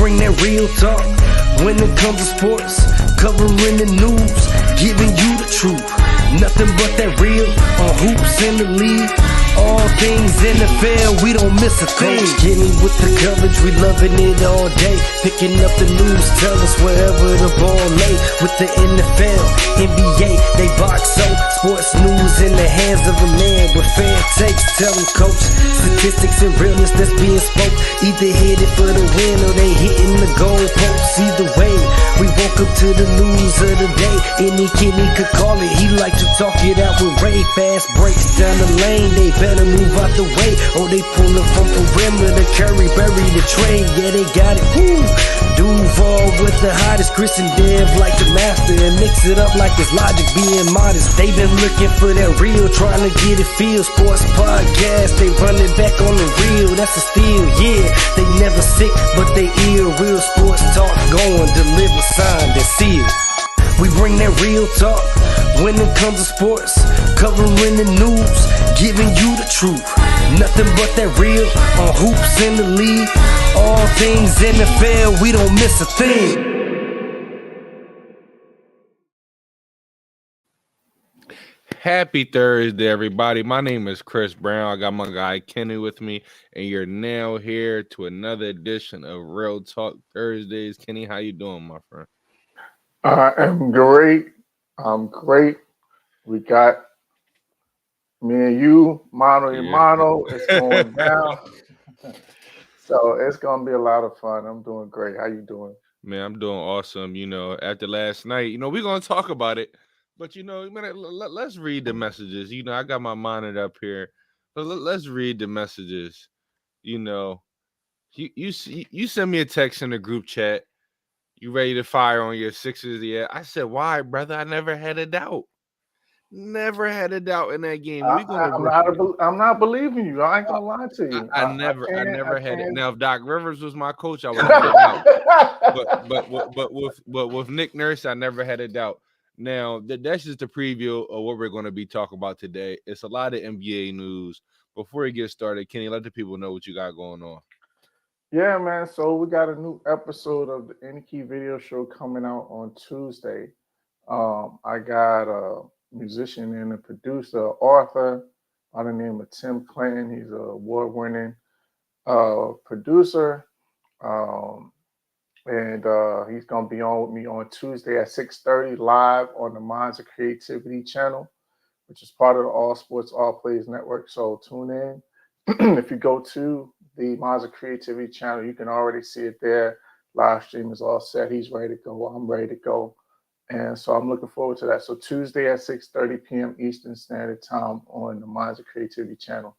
bring that real talk when it comes to sports, covering the news, giving you the truth. Nothing but that real on hoops in the league. All things NFL, we don't miss a thing. Coach Haney with the coverage, we loving it all day. Picking up the news, tell us wherever the ball lay. With the NFL, NBA, they box so. Sports news in the hands of a man with fair takes. Tell them, coach, statistics and realness that's being spoke. Either headed for the win or they hitting the goalposts. Either way, we woke up to the news of the day. Any kid he could call it, he like to talk it out with Ray. Fast breaks down the lane, they better move out the way, or they pulling from perimeter. Curry bury the trade, yeah they got it. Woo! Duval with the hottest, Chris and Dev like the master, and mix it up like it's Logic being modest. They been looking for that real, trying to get it feel. Sports podcast, they running back on the real. That's a steal, yeah. They never sick, but they ill. Real sports talk going, deliver signed and sealed. We bring that real talk when it comes to sports, covering the news, giving you the truth. Nothing but that real on hoops in the league. All things NFL, we don't miss a thing. Happy Thursday, everybody. My name is Chris Brown. I got my guy Kenny with me, and you're now here to another edition of Real Talk Thursdays. Kenny, how you doing, my friend? I am great. I'm great. We got me and you, mano y mano. It's going down. So it's going to be a lot of fun. I'm doing great. How you doing? Man, I'm doing awesome. You know, after last night, we're going to talk about it. But, let's read the messages. I got my monitor up here. But let's read the messages. You send me a text in the group chat. You ready to fire on your Sixers? Yeah. I said, why, brother? I never had a doubt. Never had a doubt in that game. I'm not believing you. I ain't gonna lie to you. I never had it. Now, if Doc Rivers was my coach, I would have had a doubt. But with Nick Nurse, I never had a doubt. Now, that's just a preview of what we're going to be talking about today. It's a lot of NBA news. Before we get started, Kenny, let the people know what you got going on. Yeah, man. So we got a new episode of the Any Key Video Show coming out on Tuesday. I got a musician and a producer, author by the name of Tim Clinton. He's an award-winning producer, and he's gonna be on with me on Tuesday at 6:30 live on the Minds of Creativity channel, which is part of the All Sports All Plays Network. So tune in. If you go to the Minds of Creativity channel, you can already see it there. Live stream is all set. He's ready to go. I'm ready to go. And so I'm looking forward to that. So Tuesday at 6:30 p.m. Eastern Standard Time on the Minds of Creativity channel.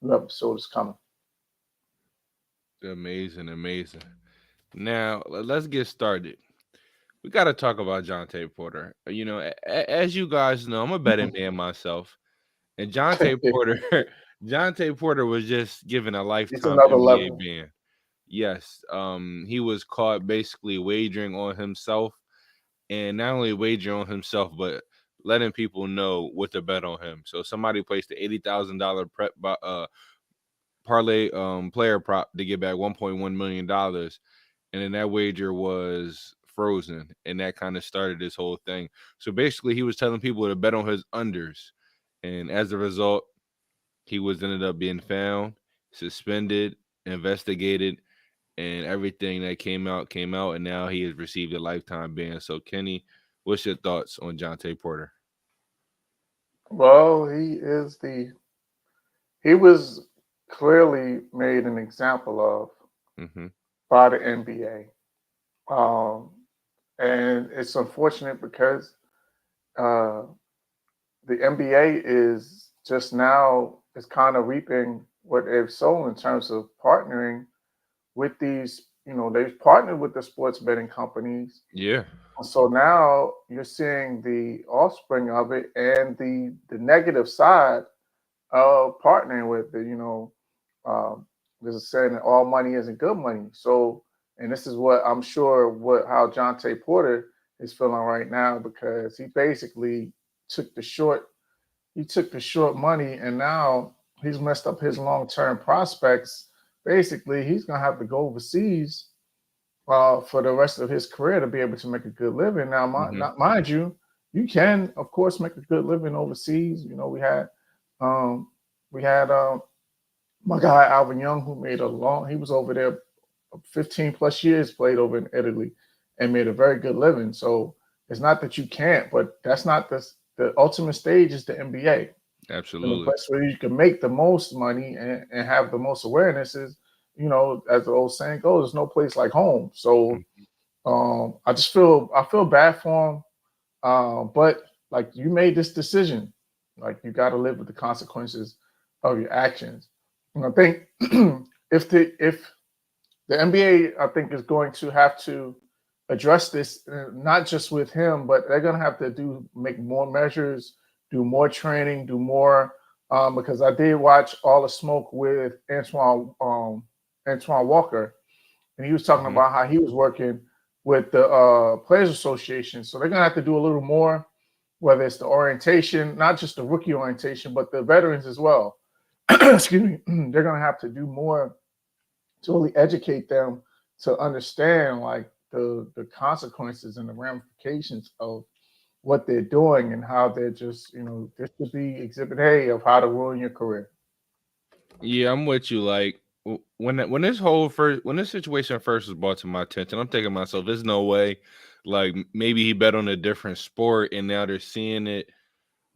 New episode is coming. Amazing. Now, let's get started. We got to talk about Jonte Porter. As you guys know, I'm a betting man myself. And Jonte Porter was just given a lifetime NBA ban. Yes. He was caught basically wagering on himself. And not only wagering on himself, but letting people know what to bet on him. So somebody placed the $80,000 parlay player prop to get back $1.1 million. And then that wager was frozen. And that kind of started this whole thing. So basically, he was telling people to bet on his unders. And as a result, he ended up being found, suspended, investigated, and everything that came out, and now he has received a lifetime ban. So, Kenny, what's your thoughts on Jonte Porter? Well, he was clearly made an example of by the NBA. And it's unfortunate because the NBA is just now is kind of reaping what they've sown in terms of partnering with these, they've partnered with the sports betting companies. Yeah. So now you're seeing the offspring of it and the negative side of partnering with it. There's a saying that all money isn't good money. So, and this is what I'm sure how Jonte Porter is feeling right now, because he basically took the short money, and now he's messed up his long-term prospects. Basically, he's going to have to go overseas for the rest of his career to be able to make a good living. Now, Hmm. not mind you, you can of course make a good living overseas. You know, um, we had my guy Alvin Young who made a long. He was over there 15 plus years, played over in Italy, and made a very good living. So it's not that you can't, but that's not the ultimate stage is the NBA. And the Absolutely. place where you can make the most money and have the most awareness is, you know, as the old saying goes, there's no place like home. So I feel bad for him. But like you made this decision, like you got to live with the consequences of your actions. And I think if the NBA, I think, is going to have to address this, not just with him, but they're going to have to make more measures, do more training, do more. Because I did watch All the Smoke with Antoine Walker, and he was talking Hmm. about how he was working with the Players Association. So they're going to have to do a little more, whether it's the orientation, not just the rookie orientation, but the veterans as well. Excuse me. They're going to have to do more to really educate them to understand like the consequences and the ramifications of what they're doing and how they're just, you know, this could be exhibit A of how to ruin your career. Yeah, I'm with you. Like when this situation first was brought to my attention, I'm thinking to myself, there's no way. Like maybe he bet on a different sport, and now they're seeing it.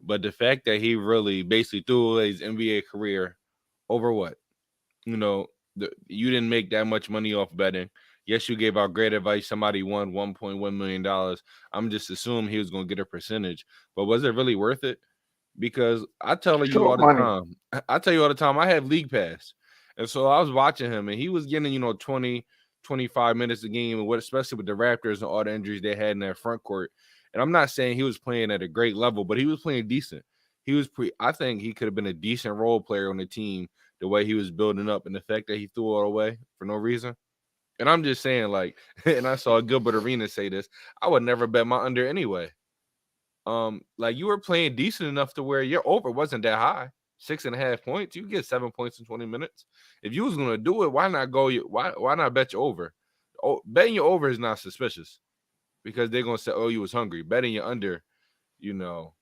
But the fact that he really basically threw away his NBA career over what? You know, you didn't make that much money off betting. Yes, you gave out great advice. Somebody won $1.1 million. I'm just assuming he was going to get a percentage. But was it really worth it? Because I tell you all Short the money. time, I tell you all the time, I have league pass. And so I was watching him and he was getting, 20, 25 minutes a game, and what especially with the Raptors and all the injuries they had in their front court. And I'm not saying he was playing at a great level, but he was playing decent. I think he could have been a decent role player on the team the way he was building up, and the fact that he threw it away for no reason. And I'm just saying, like, and I saw Gilbert Arenas say this, I would never bet my under anyway. Like you were playing decent enough to where your over wasn't that high. 6.5 points. You get 7 points in 20 minutes. If you was gonna do it, why not why not bet your over? Oh, betting your over is not suspicious because they're gonna say, oh, you was hungry. Betting your under, you know,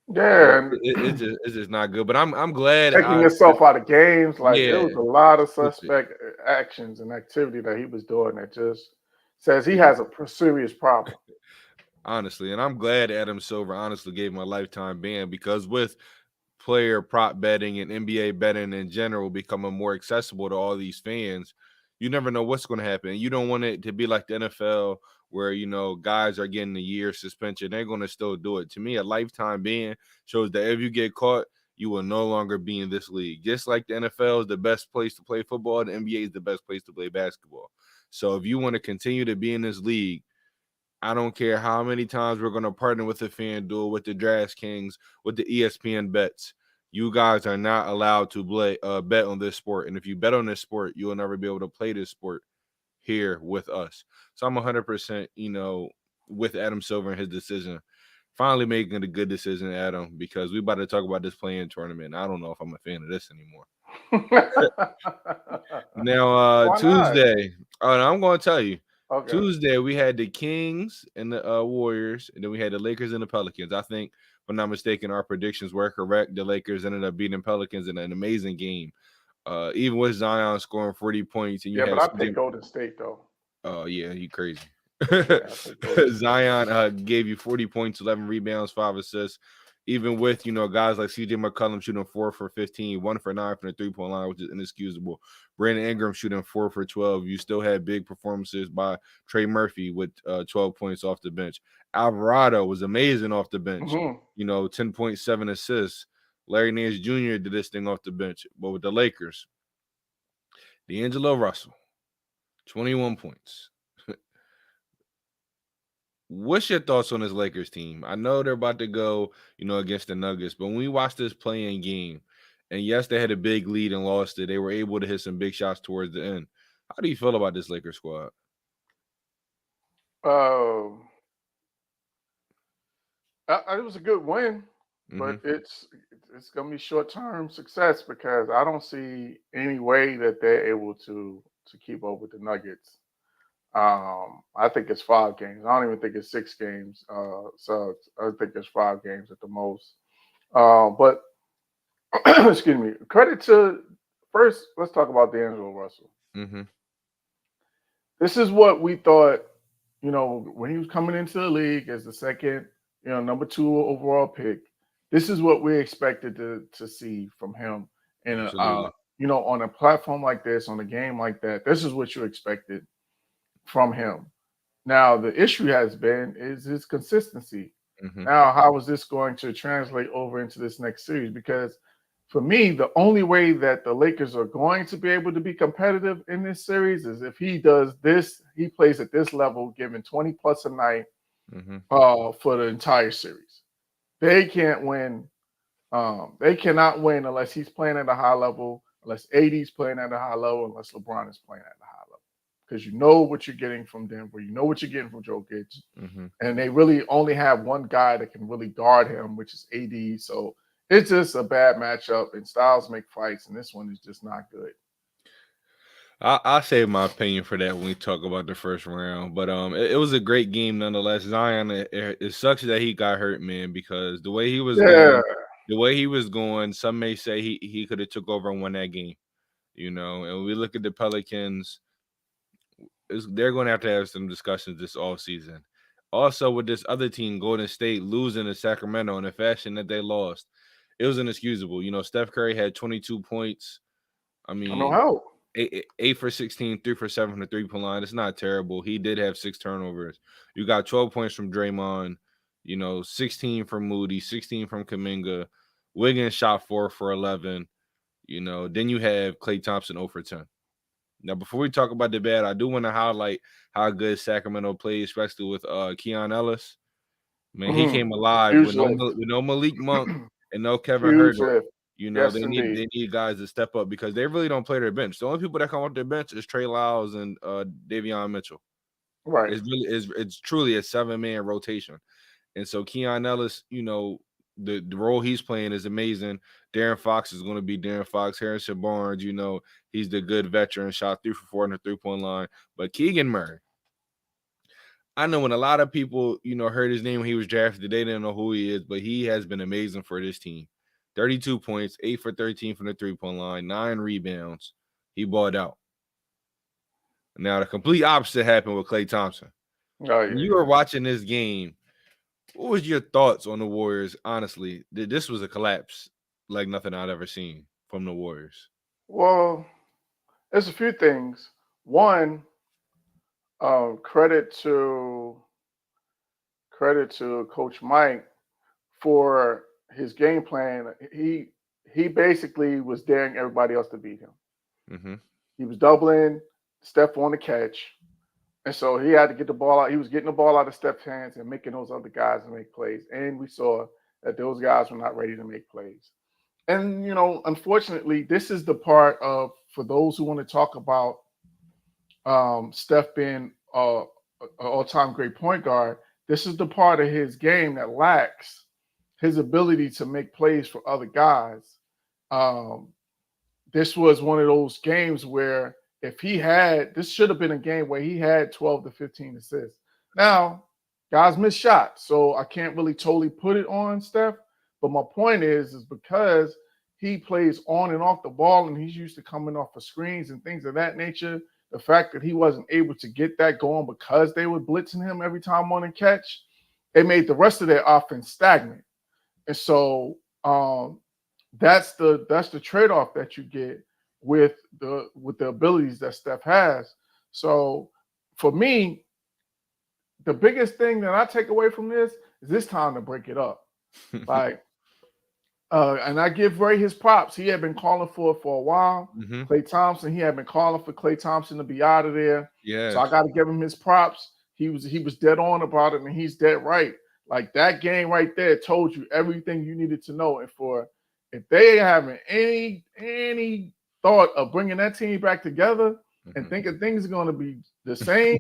Yeah, and it's just not good. But I'm glad taking I yourself out of games, like there yeah, was a lot of stupid. suspect actions and activity that he was doing that just says he has a serious problem. Honestly, and I'm glad Adam Silver honestly gave him a lifetime ban because with player prop betting and NBA betting in general becoming more accessible to all these fans, you never know what's going to happen. You don't want it to be like the NFL where, guys are getting a year suspension. They're going to still do it. To me, a lifetime ban shows that if you get caught, you will no longer be in this league. Just like the NFL is the best place to play football, the NBA is the best place to play basketball. So if you want to continue to be in this league, I don't care how many times we're going to partner with the FanDuel, with the DraftKings, with the ESPN bets. You guys are not allowed to bet on this sport. And if you bet on this sport, you will never be able to play this sport here with us. So I'm 100%, with Adam Silver and his decision. Finally making a good decision, Adam, because we about to talk about this playing tournament. I don't know if I'm a fan of this anymore. Now, Why not? Tuesday, I'm going to tell you. Okay. Tuesday, we had the Kings and the Warriors, and then we had the Lakers and the Pelicans. I think, if I'm not mistaken, our predictions were correct. The Lakers ended up beating Pelicans in an amazing game. Even with Zion scoring 40 points, and you Yeah, but had I CJ. take Golden State though. Oh, yeah, you crazy. Yeah, I take Golden State. Zion gave you 40 points, 11 rebounds, 5 assists. Even with, guys like CJ McCollum shooting 4 for 15, 1 for 9 from the 3-point line, which is inexcusable. Brandon Ingram shooting 4 for 12. You still had big performances by Trey Murphy with 12 points off the bench. Alvarado was amazing off the bench, Hmm. 10.7 assists. Larry Nance Jr. did this thing off the bench. But with the Lakers, D'Angelo Russell, 21 points. What's your thoughts on this Lakers team? I know they're about to go, against the Nuggets, but when we watched this playing game, and yes, they had a big lead and lost it, they were able to hit some big shots towards the end. How do you feel about this Lakers squad? Um, it was a good win, Hmm. but it's gonna be short term success because I don't see any way that they're able to keep up with the Nuggets. I think it's 5 games. I don't even think it's 6 games. So I think it's 5 games at the most. But excuse me. Credit to first. Let's talk about D'Angelo Russell. Mm-hmm. This is what we thought. When he was coming into the league as the second, number 2 overall pick. This is what we expected to see from him. And Absolutely. on a platform like this, on a game like that, this is what you expected from him. Now, the issue has been is his consistency. Mm-hmm. Now, how is this going to translate over into this next series? Because for me, the only way that the Lakers are going to be able to be competitive in this series is if he does this, he plays at this level, giving 20 plus a night Mm-hmm. for the entire series. They can't win. They cannot win unless he's playing at a high level, unless AD's playing at a high level, unless LeBron is playing at a high level. Because you know what you're getting from Denver, you know what you're getting from Jokic, Mm-hmm. and they really only have one guy that can really guard him, which is AD. So it's just a bad matchup, and styles make fights, and this one is just not good. I'll save my opinion for that when we talk about the first round. But it was a great game nonetheless. Zion, it sucks that he got hurt, man, because the way he was Yeah, going, some may say he could have took over and won that game. And when we look at the Pelicans, they're going to have some discussions this all season. Also, with this other team, Golden State, losing to Sacramento in the fashion that they lost, it was inexcusable. Steph Curry had 22 points. I I know mean, how. 8 for 16, 3 for 7 from the 3-point line. It's not terrible. He did have 6 turnovers. You got 12 points from Draymond, 16 from Moody, 16 from Kuminga. Wiggins shot 4 for 11. Then you have Klay Thompson 0 for 10. Now, before we talk about the bad, I do want to highlight how good Sacramento played, especially with Keon Ellis. Man, he Mhm. came alive Huge with lift. no Malik Monk and no Kevin Huge Herter. lift. Yes, They indeed. need guys to step up because they really don't play their bench. The only people that come off their bench is Trey Lyles and Davion Mitchell. Right. It's truly a 7-man rotation. And so Keon Ellis, the role he's playing is amazing. Darren Fox is going to be Darren Fox. Harrison Barnes, he's the good veteran, shot 3 for 4 on the 3-point line. But Keegan Murray, I know when a lot of people, heard his name when he was drafted, they didn't know who he is, but he has been amazing for this team. 32 points, 8 for 13 from the 3-point line, 9 rebounds. He balled out. Now, the complete opposite happened with Klay Thompson. Oh When yeah, you were yeah. watching this game, what was your thoughts on the Warriors? Honestly, this was a collapse like nothing I'd ever seen from the Warriors. Well, there's a few things. One, credit to Coach Mike for his game plan. He basically was daring everybody else to beat him. Mm-hmm. He was doubling Steph on the catch, and so he had to get the ball out. He was getting the ball out of Steph's hands and making those other guys make plays. And we saw that those guys were not ready to make plays. And unfortunately, this is the part of for those who want to talk about Steph being an all-time great point guard. This is the part of his game that lacks his ability to make plays for other guys. Um, this was one of those games where if he had, this should have been a game where he had 12 to 15 assists. Now, guys miss shots, so I can't really totally put it on Steph. But my point is because he plays on and off the ball and he's used to coming off of screens and things of that nature, the fact that he wasn't able to get that going because they were blitzing him every time on a catch, it made the rest of their offense stagnant. And so that's the trade-off that you get with the abilities that Steph has. So for me, the biggest thing that I take away from this is this time to break it up. Like, and I give Ray his props. He had been calling for it for a while. Mm-hmm. Klay Thompson, he had been calling for Klay Thompson to be out of there. Yes. So I got to give him his props. He was dead on about it, and he's dead right. Like that game right there told you everything you needed to know. And if they having any thought of bringing that team back together and thinking things are going to be the same,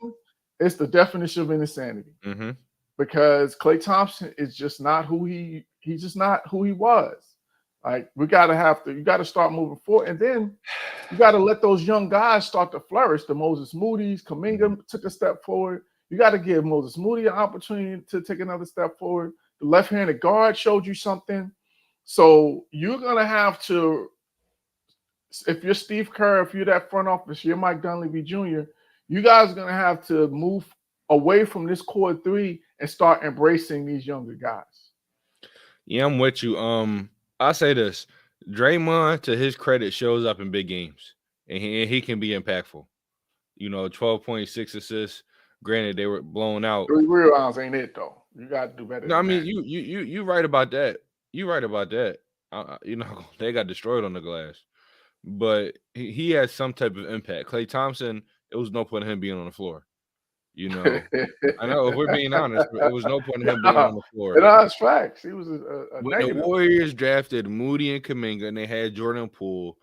it's the definition of insanity. Mm-hmm. Because Klay Thompson is just not he's just not who he was. Like you got to start moving forward, and then you got to let those young guys start to flourish. The Moses Moody's, Kaminga took a step forward. You got to give Moses Moody an opportunity to take another step forward. The left-handed guard showed you something. So you're gonna have to, if you're Steve Kerr, if you're that front office, you're Mike Dunleavy Jr., you guys are gonna have to move away from this core three and start embracing these younger guys. Yeah, I'm with you. I'll say this: Draymond, to his credit, shows up in big games, and he can be impactful. 12.6 assists. Granted, they were blown out. 3 rebounds ain't it though. You got to do better. No, I than mean that. you right about that. You right about that. They got destroyed on the glass, but he has some type of impact. Klay Thompson, it was no point in him being on the floor. I know if we're being honest, it was no point in him being on the floor. It's facts. He was a When negative. the Warriors drafted Moody and Kuminga and they had Jordan Poole,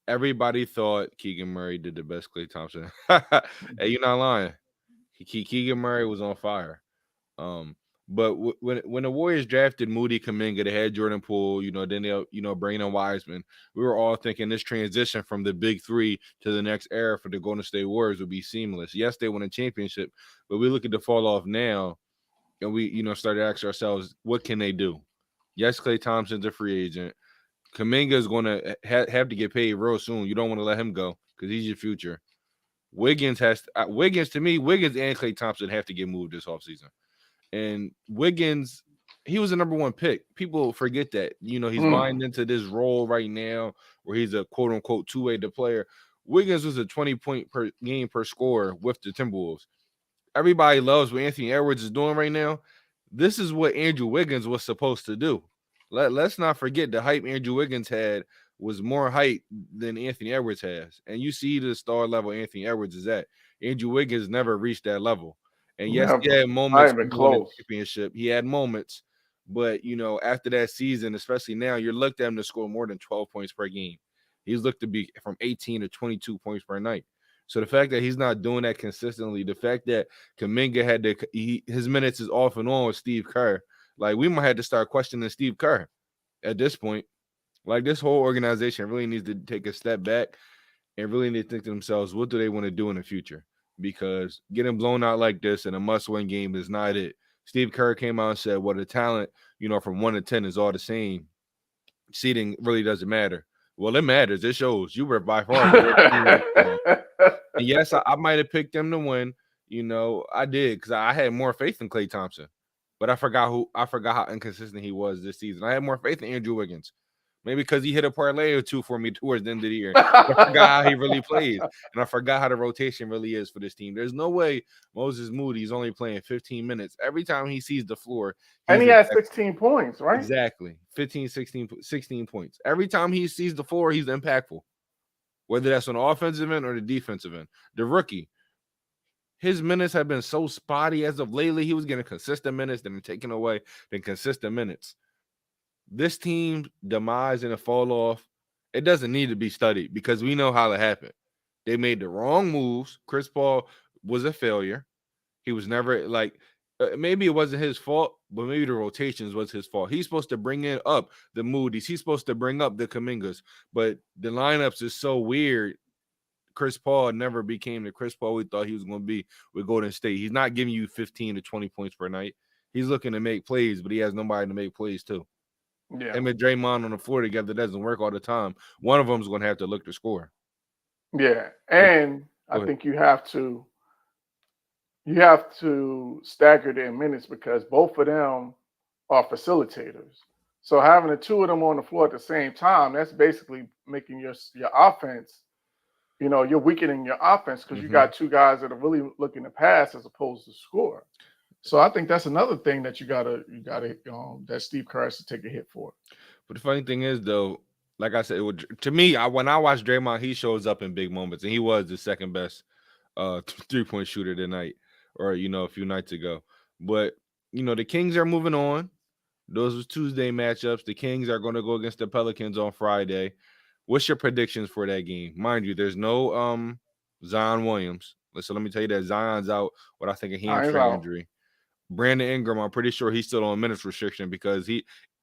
everybody thought Keegan Murray did the best Klay Thompson. Hey, you're not lying. Keegan Murray was on fire. But when the Warriors drafted Moody Kuminga, they had Jordan Poole, then they bring in Wiseman. We were all thinking this transition from the big three to the next era for the Golden State Warriors would be seamless. Yes, they won a championship, but we look at the fall off now, and we started asking ourselves, what can they do? Yes, Klay Thompson's a free agent. Kuminga is going to have to get paid real soon. You don't want to let him go because he's your future. Wiggins and Klay Thompson have to get moved this offseason. And Wiggins, he was the number one pick. People forget that. He's buying into this role right now where he's a quote-unquote two-way player. Wiggins was a 20-point per game per scorer with the Timberwolves. Everybody loves what Anthony Edwards is doing right now. This is what Andrew Wiggins was supposed to do. Let's not forget the hype Andrew Wiggins had was more hype than Anthony Edwards has. And you see the star level Anthony Edwards is at. Andrew Wiggins never reached that level. And yes, he had moments in the championship. He had moments, but after that season, especially now, you're looked at him to score more than 12 points per game. He's looked to be from 18 to 22 points per night. So the fact that he's not doing that consistently, the fact that Kuminga had his minutes is off and on with Steve Kerr, like we might have to start questioning Steve Kerr at this point. Like this whole organization really needs to take a step back and really need to think to themselves, what do they want to do in the future? Because getting blown out like this in a must-win game is not it. Steve Kerr came out and said, well, the talent, from 1 to 10 is all the same. Seeding really doesn't matter. Well, it matters. It shows you were by far. And yes, I might have picked them to win. I did because I had more faith in Klay Thompson. But I forgot how inconsistent he was this season. I had more faith in Andrew Wiggins. Maybe because he hit a parlay or two for me towards the end of the year. I forgot how he really plays. And I forgot how the rotation really is for this team. There's no way Moses Moody is only playing 15 minutes. Every time he sees the floor. And he has 16 points, right? Exactly. 15, 16 points. Every time he sees the floor, he's impactful. Whether that's on the offensive end or the defensive end. The rookie, his minutes have been so spotty as of lately. He was getting consistent minutes, then taken away, then consistent minutes. This team demise and a fall off, it doesn't need to be studied because we know how it happened. They made the wrong moves. Chris Paul was a failure. He was never maybe it wasn't his fault, but maybe the rotations was his fault. He's supposed to bring up the Moody's. He's supposed to bring up the Kumingas, but the lineups is so weird. Chris Paul never became the Chris Paul we thought he was going to be with Golden State. He's not giving you 15 to 20 points per night. He's looking to make plays, but he has nobody to make plays too. Yeah. Him and Draymond on the floor together doesn't work all the time. One of them is going to have to look to score. Yeah, and I think you have to stagger their minutes because both of them are facilitators. So having the two of them on the floor at the same time, that's basically making your offense, you're weakening your offense because you got two guys that are really looking to pass as opposed to score. So I think that's another thing that you gotta that Steve Kerr has to take a hit for. But the funny thing is, though, like I said, to me, when I watch Draymond, he shows up in big moments, and he was the second best 3-point shooter tonight, or a few nights ago. But the Kings are moving on. Those were Tuesday matchups. The Kings are going to go against the Pelicans on Friday. What's your predictions for that game? Mind you, there's no Zion Williams. So let me tell you that Zion's out with I think a hamstring injury. Brandon Ingram, I'm pretty sure he's still on minutes restriction because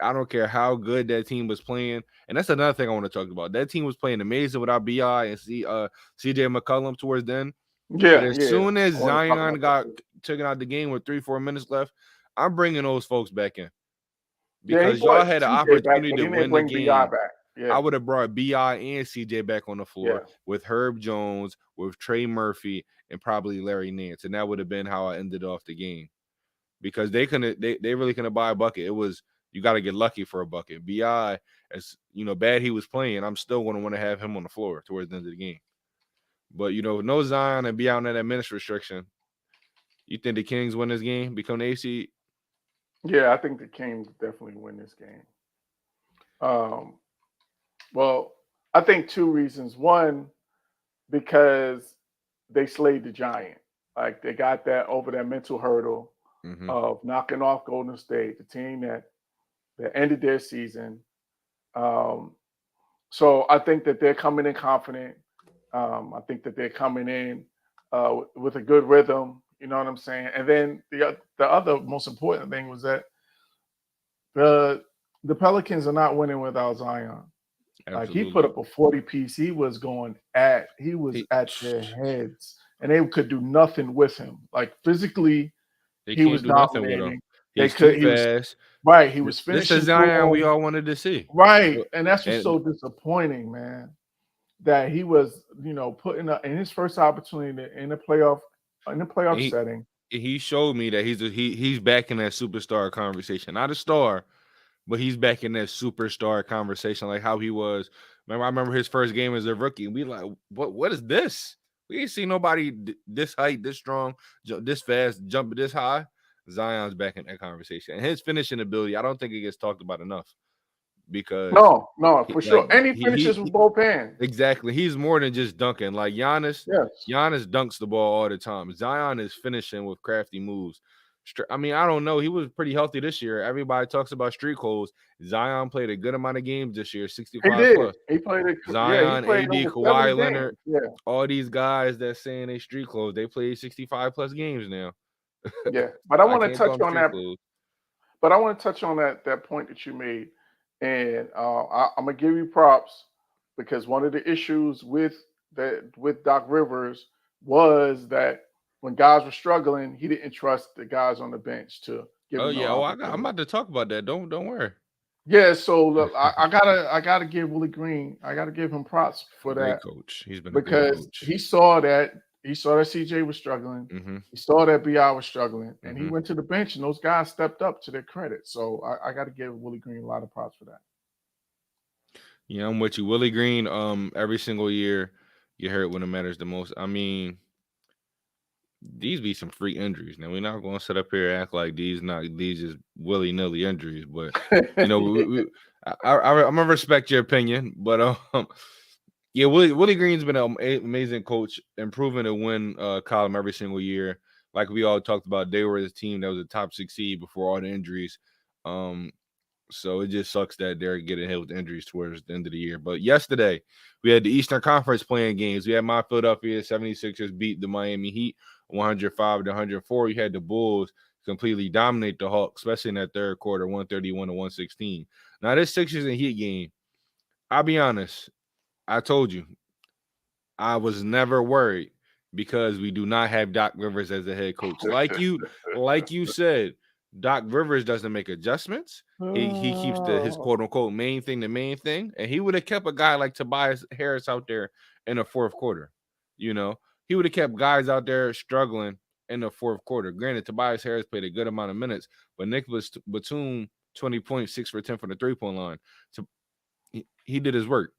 I don't care how good that team was playing. And that's another thing I want to talk about. That team was playing amazing without BI and CJ McCollum towards then. But Yeah, as yeah. soon as I want to talk Zion about that got too. taken out the game with 3-4 minutes left, I'm bringing those folks back in Yeah, he because y'all brought had an CJ back, opportunity but to he didn't win the bring BI game. back. I Yeah, would have brought BI and CJ back on the yeah. floor with Herb Jones, with Trey Murphy, and probably Larry Nance, and that would have been how I ended off the game because they really couldn't buy a bucket. It was you got to get lucky for a bucket. Bi, as bad he was playing, I'm still going to want to have him on the floor towards the end of the game. But no Zion and be out on that minutes restriction. You think the Kings win this game, become the AC? Yeah, I think the Kings definitely win this game. Um, well, I think two reasons. One, because they slayed the giant. Like they got that over that mental hurdle Mm-hmm. of knocking off Golden State, the team that ended their season. Um, so I think that they're coming in confident. I think that they're coming in with a good rhythm. You know what I'm saying? And then the other most important thing was that the the Pelicans are not winning without Zion. Like he put Absolutely. up a 40 piece. He was He, at their heads, and they could do nothing with him. Like physically, they he can't was do nothing with him. dominating. They He's too could. He was fast. right. He was This is finishing Zion we through him. all wanted to see. Right, and that's what's And so disappointing, man. That he was, putting up in his first opportunity in the playoff he setting. he showed me that he's back in that superstar conversation. Not a star, but he's back in that superstar conversation, like how he was. I remember his first game as a rookie, and we like, what is this? We ain't seen nobody this height, this strong, this fast, jumping this high. Zion's back in that conversation, and his finishing ability, I don't think it gets talked about enough because No, no, for sure. And he finishes with both hands. exactly, he's more than just dunking. Like Giannis, Yes. Giannis dunks the ball all the time. Zion is finishing with crafty moves. I mean, I don't know. He was pretty healthy this year. Everybody talks about street clothes. Zion played a good amount of games this year, He 65 did. plus. He Zion, played AD, over 70 Kawhi games. Leonard, Yeah. all these guys that saying they street clothes, they played 65 plus games now. Yeah. But I I want to can't call touch them on street that. clothes. But I want to touch on that point that you made. And I'm gonna give you props because one of the issues with Doc Rivers was that when guys were struggling, he didn't trust the guys on the bench to give Oh them no yeah, I'm opportunity. about to talk about that. Don't worry. Yeah, so look, I gotta give Willie Green, I gotta give him props for Great that coach. He's been a great because coach. he saw that CJ was struggling, Mm-hmm. he saw that Bi was struggling, and he Mm-hmm. went to the bench, and those guys stepped up to their credit. So I got to give Willie Green a lot of props for that. Yeah, I'm with you. Willie Green, every single year you hurt when it matters the most. I mean, these be some freak injuries. Now we're not going to sit up here and act like these just willy nilly injuries, but I'm gonna respect your opinion, but yeah, Willie Green's been an amazing coach, improving to win column every single year. Like we all talked about, they were the team that was a top 6 seed before all the injuries. Um, so it just sucks that they're getting hit with injuries towards the end of the year. But yesterday, we had the Eastern Conference playing games. We had my Philadelphia 76ers beat the Miami Heat 105-104. You had the Bulls completely dominate the Hawks, especially in that third quarter, 131-116. Now, this Sixers and Heat game, I'll be honest, I told you, I was never worried because we do not have Doc Rivers as the head coach. Like you said, Doc Rivers doesn't make adjustments. He keeps his Oh, quote unquote main thing the main thing, and he would have kept a guy like Tobias Harris out there in the fourth quarter. You know, he would have kept guys out there struggling in the fourth quarter. Granted, Tobias Harris played a good amount of minutes, but Nicholas Batum 20.6 for 10 from the 3-point line. So he did his work.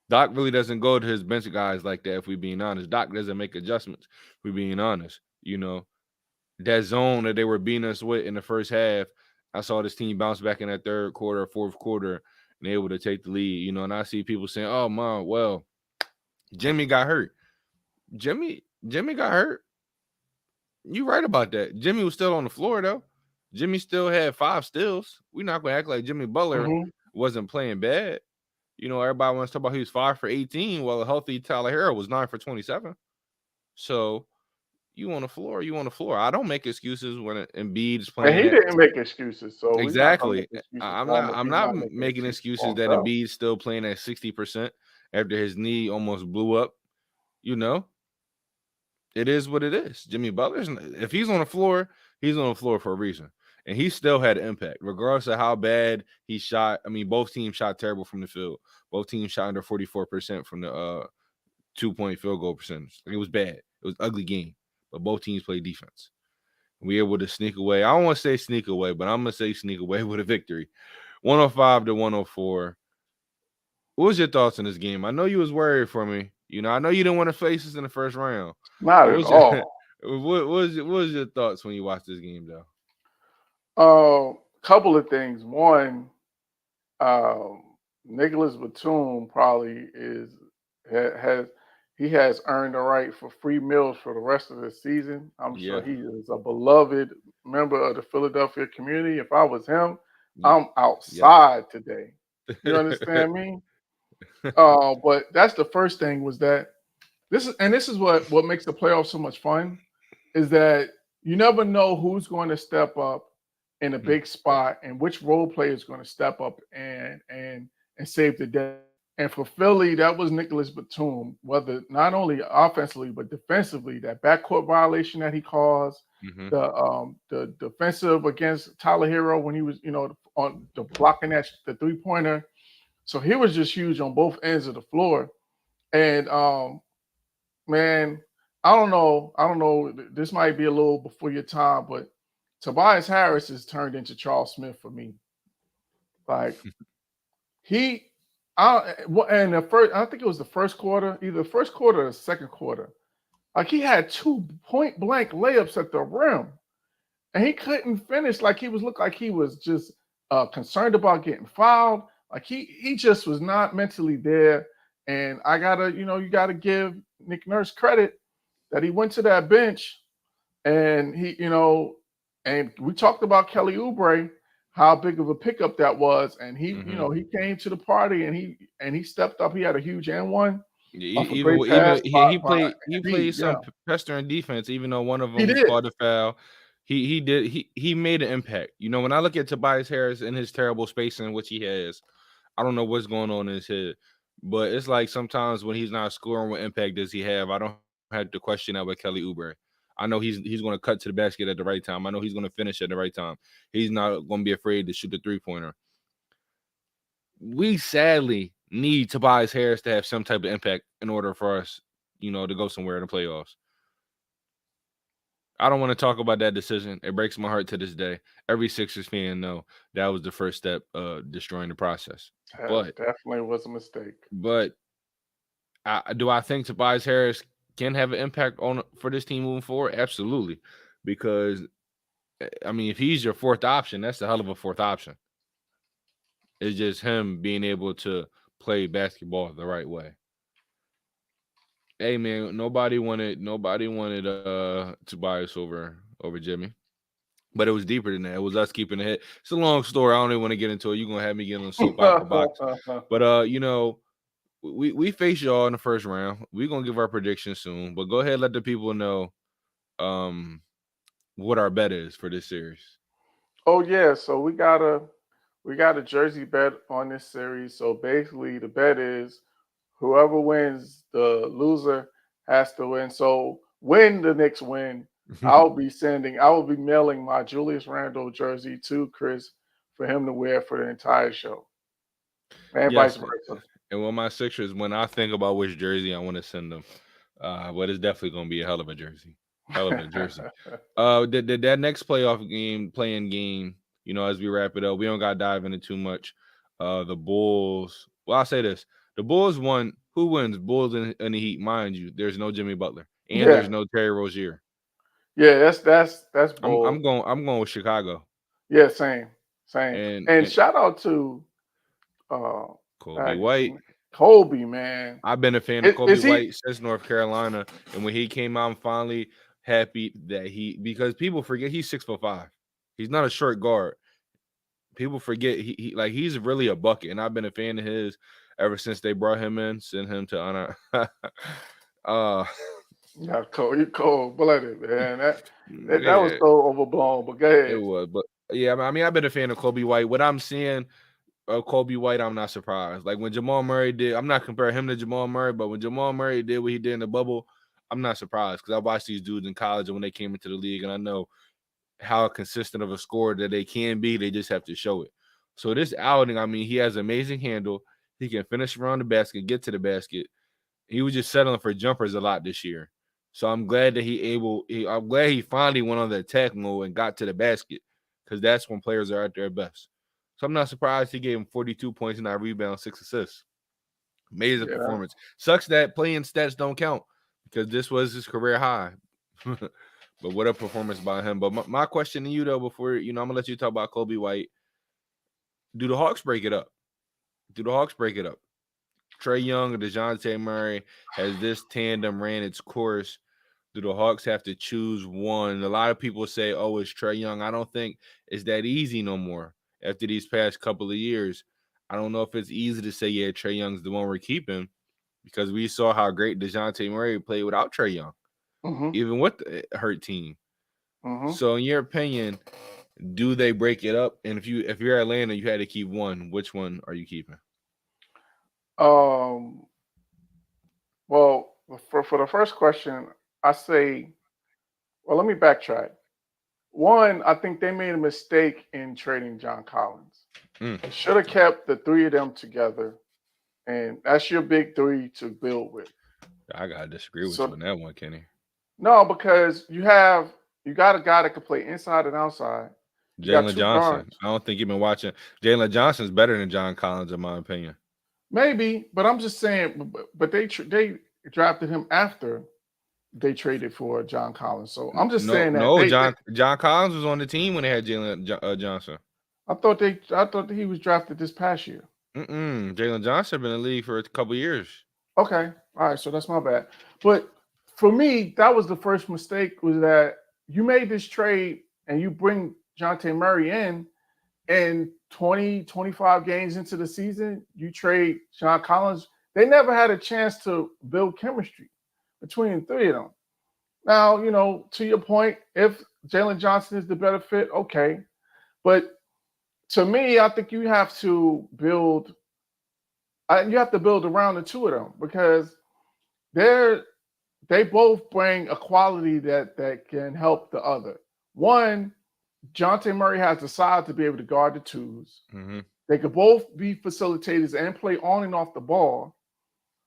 Doc really doesn't go to his bench guys like that, if we're being honest. Doc doesn't make adjustments, if we're being honest. That zone that they were beating us with in the first half, I saw this team bounce back in that third quarter, fourth quarter, and able to take the lead, and I see people saying, oh, man, well, Jimmy got hurt. Jimmy got hurt. You right about that. Jimmy was still on the floor, though. Jimmy still had 5 steals. We're not going to act like Jimmy Butler mhm. wasn't playing bad. Everybody wants to talk about he was 5 for 18, while a healthy Tyler Hero was 9 for 27. So You on the floor, you on the floor. I don't make excuses when Embiid's And playing he at didn't make excuses, so we're not gonna make exactly. excuses I'm for him not if I'm he's not not making making excuses for excuses that himself. Embiid's still playing at 60% after his knee almost blew up. You know, it is what it is. Jimmy Butler's if he's on the floor, he's on the floor for a reason. And he still had impact, regardless of how bad he shot. I mean, both teams shot terrible from the field. Both teams shot under 44% from the 2-point field goal percentage. Like, it was bad. It was an ugly game. But both teams played defense. We able to sneak away. I don't want to say sneak away, but I'm gonna say sneak away with a victory. 105-104. What was your thoughts on this game? I know you was worried for me. You know, I know you didn't want to face us in the first round. Not What at was your all. what was your thoughts when you watched this game though? Couple of things. One, um, Nicholas Batum probably has he has earned the right for free meals for the rest of the season. I'm sure Yeah. he is a beloved member of the Philadelphia community. If I was him, Ye- I'm Yes. outside today. You understand me? But that's the first thing was that this is what makes the playoffs so much fun is that you never know who's going to step up in a big spot and which role player is going to step up and save the day. And for Philly, that was Nicholas Batum, whether not only offensively but defensively, that backcourt violation that he caused, hmm the defensive against Tyler Hero when he was, on the blocking that the 3-pointer. So he was just huge on both ends of the floor. And man, I don't know. I don't know. This might be a little before your time, but Tobias Harris has turned into Charles Smith for me. Like he, and the first, I think it was the first quarter, either the first quarter or the second quarter. Like he had 2 point blank layups at the rim, and he couldn't finish. Like he was looked like he was just concerned about getting fouled. Like he just was not mentally there. And I gotta, you gotta give Nick Nurse credit that he went to that bench and and we talked about Kelly Oubre, how big of a pickup that was, and hmm he came to the party and he stepped up. He had a huge and one off a Even great pass by he Embiid. played Yeah, some pestering defense, even though one of he them was did. called a foul. He made an impact. You know, when I look at Tobias Harris and his terrible spacing, which he has, I don't know what's going on in his head. But it's like sometimes when he's not scoring, what impact does he have? I don't have to question that with Kelly Oubre. I know he's going to cut to the basket at the right time. I know he's going to finish at the right time. He's not going to be afraid to shoot the 3-pointer. We sadly need Tobias Harris to have some type of impact in order for us, to go somewhere in the playoffs. I don't want to talk about that decision. It breaks my heart to this day. Every Sixers fan know that was the first step destroying the process. That But definitely was a mistake. but do I think Tobias Harris can have an impact on for this team moving forward? Absolutely. Because I mean, if he's your fourth option, that's a hell of a fourth option. It's just him being able to play basketball the right way. Hey man, nobody wanted Tobias over Jimmy. But it was deeper than that. It was us keeping it. It's a long story. I don't even want to get into it. You're gonna have me get on the soapbox. But we face y'all in the first round. We're gonna give our prediction soon. But go ahead, let the people know um what our bet is for this series. Oh yeah, so we got a jersey bet on this series. So basically, the bet is whoever wins, the loser has to win. So when the Knicks win, I will be mailing my Julius Randle jersey to Chris for him to wear for the entire show, and vice Yes, versa. and with my Sixers, when I think about which jersey I want to send them, but it's definitely gonna be a hell of a jersey, hell of a jersey. That next playing game, as we wrap it up, we don't got to dive into too much. The Bulls. Well, I'll say this: the Bulls won. Who wins? Bulls and the Heat, mind you. There's no Jimmy Butler, and Yeah, there's no Terry Rozier. yeah, that's I'm bold. going. I'm going with Chicago Yeah, same, same. And and shout out to uh, Kobe uh White. Kobe, man. I've been a fan of Kobe Is he? White since North Carolina, and when he came out, I'm finally happy that because people forget he's 6'5". He's not a short guard. People forget he's really a bucket, and I've been a fan of his ever since they brought him in, sent him to honor. uh, Yeah, you cold blooded, man. That was Yeah, so overblown. But go it ahead. was. But yeah, I mean, I've been a fan of Kobe White. What I'm seeing Kobe White, I'm not surprised. Like when Jamal Murray did, I'm not comparing him to Jamal Murray, but when Jamal Murray did what he did in the bubble, I'm not surprised because I watched these dudes in college and when they came into the league, and I know how consistent of a scorer that they can be. They just have to show it. So this outing, I mean, he has amazing handle. He can finish around the basket, get to the basket. He was just settling for jumpers a lot this year. So I'm glad that I'm glad he finally went on the attack mode and got to the basket because that's when players are at their best. So I'm not surprised he gave him 42 points and 9 rebounds, 6 assists. Amazing Yeah. performance. Sucks that playing stats don't count because this was his career high. But what a performance by him. But my question to you, though, before, I'm going to let you talk about Kobe White. Do the Hawks break it up? Do the Hawks break it up? Trae Young or DeJounte Murray, has this tandem ran its course? Do the Hawks have to choose one? A lot of people say, oh, it's Trae Young. I don't think it's that easy no more after these past couple of years. I don't know if it's easy to say, yeah, Trae Young's the one we're keeping because we saw how great DeJounte Murray played without Trae Young, Mm-hmm. even with the hurt team. Mm-hmm. So in your opinion, do they break it up? And if you're Atlanta, you had to keep one, which one are you keeping? Um. Well, for the first question, I say, well, let me backtrack. One, I think they made a mistake in trading John Collins. Mm, They should have kept the three of them together, and that's your big three to build with. I gotta disagree with you So on that one, Kenny. no, because you got a guy that can play inside and outside. You got Jalen two Johnson. guards, I don't think you've been watching. Jalen Johnson's better than John Collins, in my opinion. maybe, but I'm just saying. But they drafted him after they traded for John Collins. So I'm just No, saying that no, they John Collins was on the team when they had Johnson. I thought that he was drafted this past year. Jalen Johnson been in the league for a couple years. Okay. All right. So that's my bad. But for me, that was the first mistake was that you made this trade and you bring Jonte Murray in and 20, 25 games into the season, you trade John Collins. They never had a chance to build chemistry between the three of them. Now, to your point, if Jalen Johnson is the better fit, okay. But to me, I think you have to build around the two of them because they're they both bring a quality that can help the other. One, Jonte Murray has the size to be able to guard the twos. Mm-hmm. They could both be facilitators and play on and off the ball.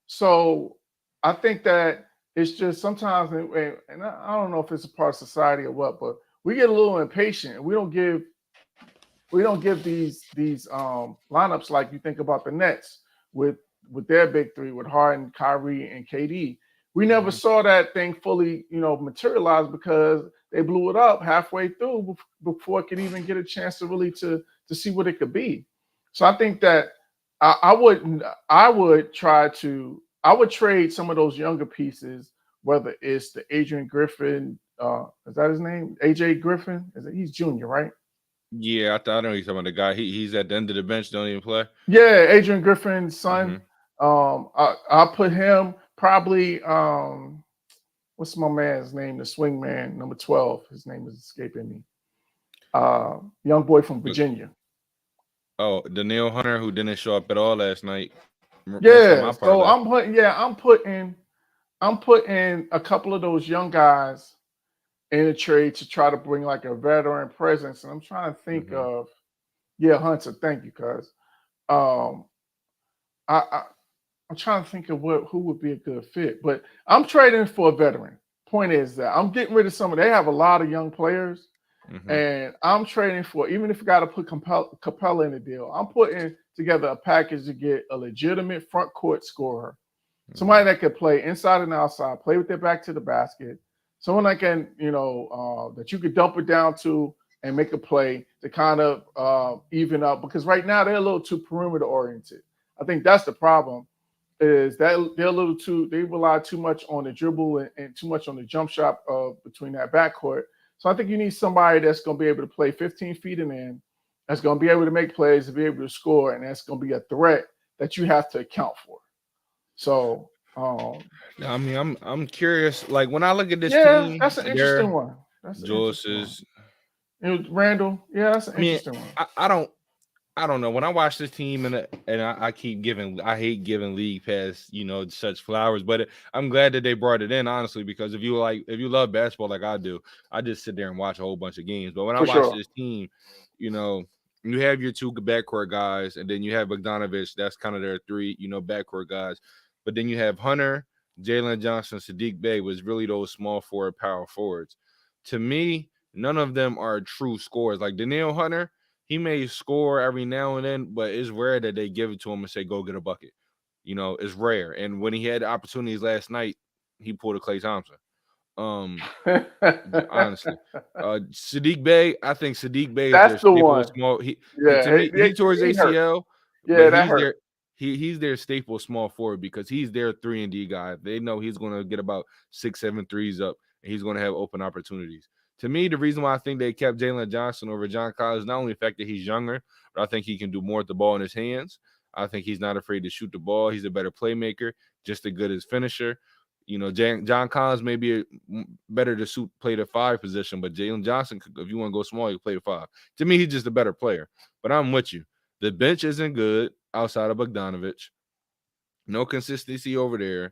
So I think that it's just sometimes, and I don't know if it's a part of society or what, but we get a little impatient. We don't give these lineups like you think about the Nets with their big three with Harden, Kyrie, and KD. We never Mm-hmm. saw that thing fully, materialize because they blew it up halfway through before it could even get a chance to really to see what it could be. So I think that I would trade some of those younger pieces, whether it's the Adrian Griffin, is that his name? AJ Griffin? He's junior, right? Yeah, I know he's talking about the guy. He's at the end of the bench, don't even play. Yeah, Adrian Griffin's Mm-hmm. son. I'll put him probably. What's my man's name? The swing man, number 12. His name is escaping me. Young boy from Virginia. Oh, Daniil Hunter, who didn't show up at all last night, messed up Yeah, my so parlay. I'm putting a couple of those young guys in a trade to try to bring like a veteran presence. And I'm trying to think Mm-hmm. of Hunter. Thank you, cuz. Um, I I'm trying to think of who would be a good fit, but I'm trading for a veteran. Point is that I'm getting rid of they have a lot of young players, Mm-hmm. and I'm trading for, even if you got to put Capella in the deal, I'm putting together a package to get a legitimate front court scorer, somebody that could play inside and outside, play with their back to the basket, someone that can, that you could dump it down to and make a play to kind of even up, because right now they're a little too perimeter oriented. I think that's the problem, is that they rely too much on the dribble and too much on the jump shot between that backcourt. So I think you need somebody that's going to be able to play 15 feet and in, that's going to be able to make plays, to be able to score, and that's going to be a threat that you have to account for. So Um, I mean, I'm curious. Like when I look at this yeah, team, that's an interesting there, one. That's an Jules interesting one. is. Randall, yeah, that's an I mean, interesting one. I don't. I don't know. When I watch this team and I keep giving, I hate giving league pass, such flowers. But I'm glad that they brought it in, honestly, because if you love basketball like I do, I just sit there and watch a whole bunch of games. But when I For watch sure. this team, you know, you have your two backcourt guys, and then you have Bogdanovich. That's kind of their three, backcourt guys. But then you have Hunter, Jalen Johnson, Sadiq Bey was really those small forward, power forwards. To me, none of them are true scorers. Like Daniil Hunter, he may score every now and then, but it's rare that they give it to him and say, go get a bucket. It's rare. And when he had opportunities last night, he pulled a Klay Thompson. Honestly. Sadiq Bey, I think Sadiq Bey is That's their the staple one. small. To Yeah, me, he tore his he hurt. ACL, Yeah, but that hurt. he's their staple small forward because he's their 3-and-D guy. They know he's going to get about 6-7 threes up, and he's going to have open opportunities. To me, the reason why I think they kept Jalen Johnson over John Collins is not only the fact that he's younger, but I think he can do more with the ball in his hands. I think he's not afraid to shoot the ball. He's a better playmaker, just as good as finisher. John Collins may be better to play the 5 position, but Jalen Johnson, if you want to go small, you play the 5. To me, he's just a better player. But I'm with you. The bench isn't good outside of Bogdanovich. No consistency over there.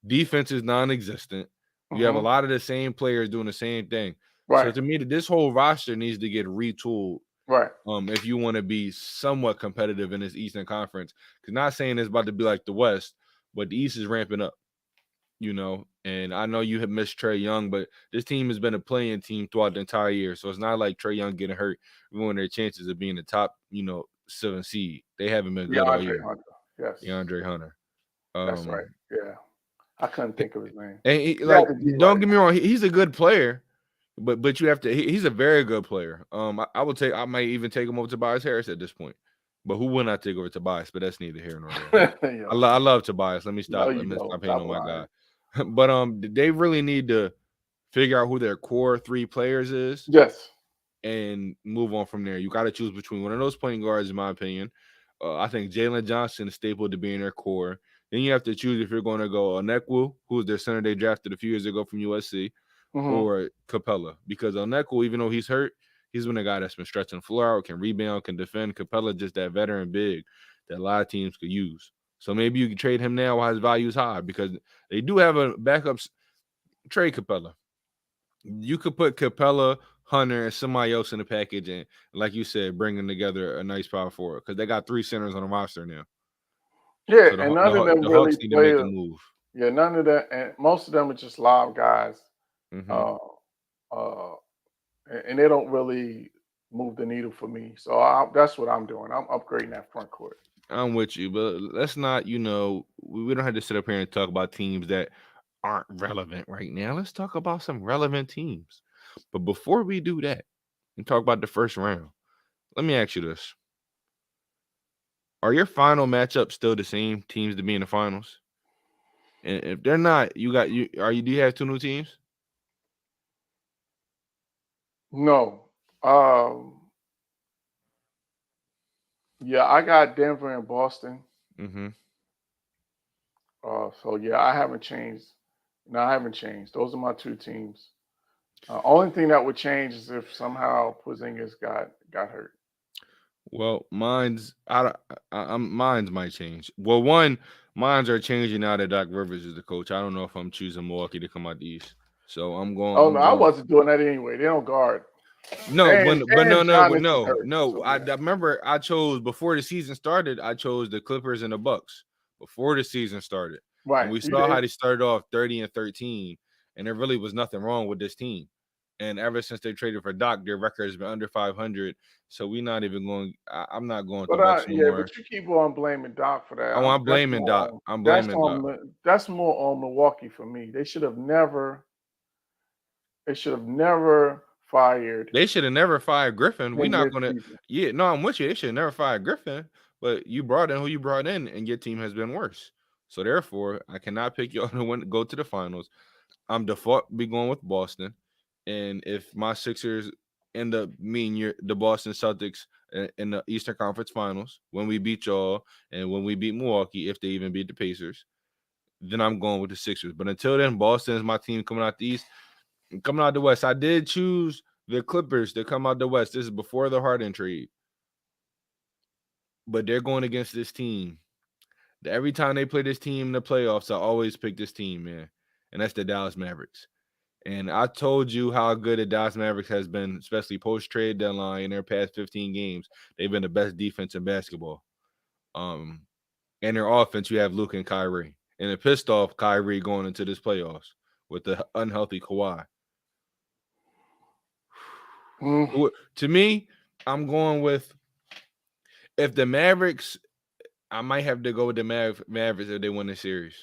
Defense is non-existent. You have a lot of the same players doing the same thing. Right. So to me, this whole roster needs to get retooled. Right. If you want to be somewhat competitive in this Eastern Conference. Because not saying it's about to be like the West, but the East is ramping up. And I know you have missed Trae Young, but this team has been a playing team throughout the entire year. So it's not like Trae Young getting hurt, ruining their chances of being the top, 7 seed. They haven't been good all DeAndre year. Hunter. Yes. DeAndre Hunter. That's right. Yeah. I couldn't think of his name. And don't get me wrong, he's a good player, but you have to. He's a very good player. I might even take him over Tobias Harris at this point. But who would not take over Tobias? But that's neither here nor there. I love Tobias. Let me stop. Let me stop hating on my guy. But they really need to figure out who their core 3 players is. Yes. And move on from there. You got to choose between one of those point guards, in my opinion. I think Jalen Johnson is staple to be in their core. Then you have to choose if you're going to go Onekwu, who's their center they drafted a few years ago from USC, or Capella. Because Onekwu, even though he's hurt, he's been a guy that's been stretching the floor out, can rebound, can defend. Capella just that veteran big that a lot of teams could use. So maybe you can trade him now while his value is high because they do have a backup trade Capella. You could put Capella, Hunter, and somebody else in the package, and like you said, bringing together a nice power forward because they got 3 centers on the roster now. Yeah, So and none of them the really Hawks need to play. make a move. Yeah, none of that, and most of them are just live guys. And they don't really move the needle for me. So that's what I'm doing. I'm upgrading that front court. I'm with you, but let's not, we don't have to sit up here and talk about teams that aren't relevant right now. Let's talk about some relevant teams. But before we do that and talk about the first round, let me ask you this. Are your final matchups still the same teams to be in the finals? And if they're not, do you have 2 new teams? No. Yeah, I got Denver and Boston. So yeah, I haven't changed. No, I haven't changed. Those are my 2 teams. Only thing that would change is if somehow Porzingis got hurt. Well, mine's might change. Well, mine's are changing now that Doc Rivers is the coach. I don't know if I'm choosing Milwaukee to come out the East. So I'm going. Oh no, I wasn't doing that anyway. They don't guard. No, but no. So, I remember I chose before the season started. I chose the Clippers and the Bucks before the season started. Right. And we saw how they started off 30-13, and there really was nothing wrong with this team. And ever since they traded for Doc, their record has been under 500. So we're not even going. I'm not going to Bucks anymore. But you keep on blaming Doc for that. Oh, I'm blaming Doc. I'm blaming Doc. That's more on Milwaukee for me. They should have never fired. They should have never fired Griffin. We're not going to. Yeah, no, I'm with you. They should have never fired Griffin. But you brought in who you brought in, and your team has been worse. So therefore, I cannot pick y'all to go to the finals. I'm default be going with Boston. And if my Sixers end up meeting the Boston Celtics in the Eastern Conference Finals, when we beat y'all and when we beat Milwaukee, if they even beat the Pacers, then I'm going with the Sixers. But until then, Boston is my team coming out the East. And coming out the West, I did choose the Clippers to come out the West. This is before the Harden trade. But they're going against this team. Every time they play this team in the playoffs, I always pick this team, man. And that's the Dallas Mavericks. And I told you how good the Dallas Mavericks has been, especially post-trade deadline in their past 15 games. They've been the best defense in basketball. And their offense, you have Luka and Kyrie. And a pissed off Kyrie going into this playoffs with the unhealthy Kawhi. To me, I'm going with if the Mavericks, I might have to go with the Mavericks if they win the series.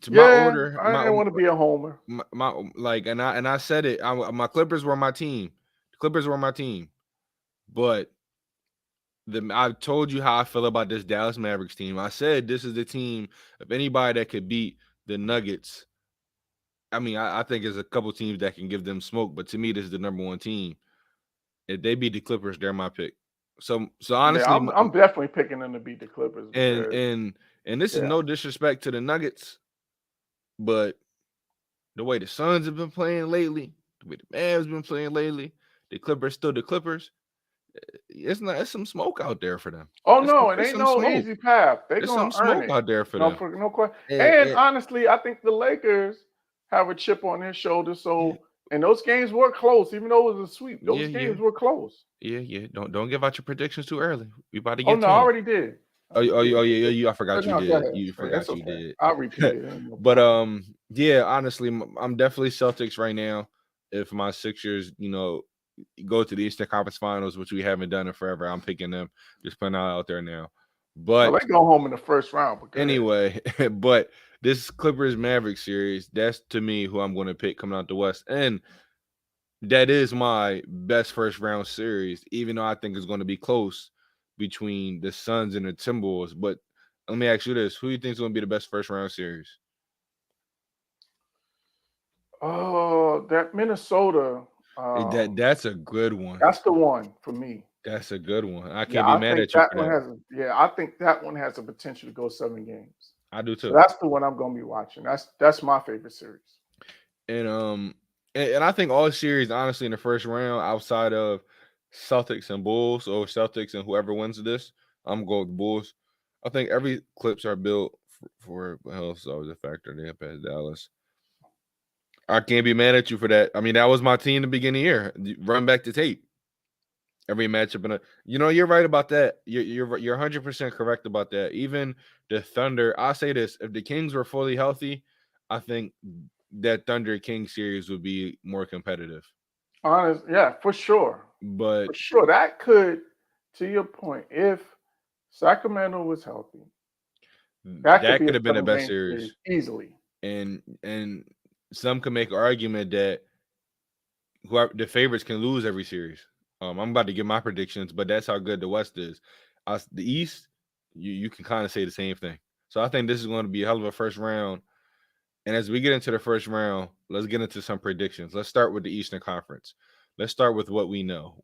To my order, I didn't want to be a homer. I said it. My Clippers were my team. The Clippers were my team, but I told you how I feel about this Dallas Mavericks team. I said this is the team of anybody that could beat the Nuggets. I mean, I think there's a couple teams that can give them smoke, but to me, this is the number one team. If they beat the Clippers, they're my pick. So honestly, yeah, I'm definitely picking them to beat the Clippers. And this is no disrespect to the Nuggets, but the way the Suns have been playing lately, the way the Mavs been playing lately, the Clippers still the Clippers. It's some smoke out there for them. Oh no, it ain't no easy path. They're gonna earn it. Out there for them. No question. And honestly, I think the Lakers have a chip on their shoulder. So and those games were close, even though it was a sweep. Those games were close. Yeah. Don't give out your predictions too early. We about to get. Oh no, I already did. I forgot you did. You forgot you did. I'll repeat it. But honestly, I'm definitely Celtics right now. If my Sixers, go to the Eastern Conference Finals, which we haven't done in forever, I'm picking them. Just putting out there now. But they go home in the first round. Anyway, but this Clippers Mavericks series, that's to me who I'm going to pick coming out the West, and that is my best first round series. Even though I think it's going to be close between the Suns and the Timberwolves, but let me ask you this: who do you think is going to be the best first round series? Oh, that Minnesota. That's a good one. That's the one for me. That's a good one. I can't be mad at you for that. I think that one has the potential to go 7 games. I do too. So that's the one I'm going to be watching. That's my favorite series. And I think all series, honestly, in the first round, outside of Celtics and Bulls or Celtics and whoever wins this, I'm going with the Bulls. I think every clips are built for health is always a factor. They have passed Dallas. I can't be mad at you for that. I mean, that was my team in the beginning of the year. Run back the tape. Every matchup, you're right about that. You're 100% correct about that. Even the Thunder, I'll say this: if the Kings were fully healthy, I think that Thunder King series would be more competitive. For sure. But for sure, that could, to your point, if Sacramento was healthy, that could have been the best series easily. And some can make an argument that whoever the favorites can lose every series. I'm about to give my predictions, but that's how good the West is. The East, you can kind of say the same thing. So I think this is going to be a hell of a first round. And as we get into the first round, let's get into some predictions. Let's start with the Eastern Conference. Let's start with what we know.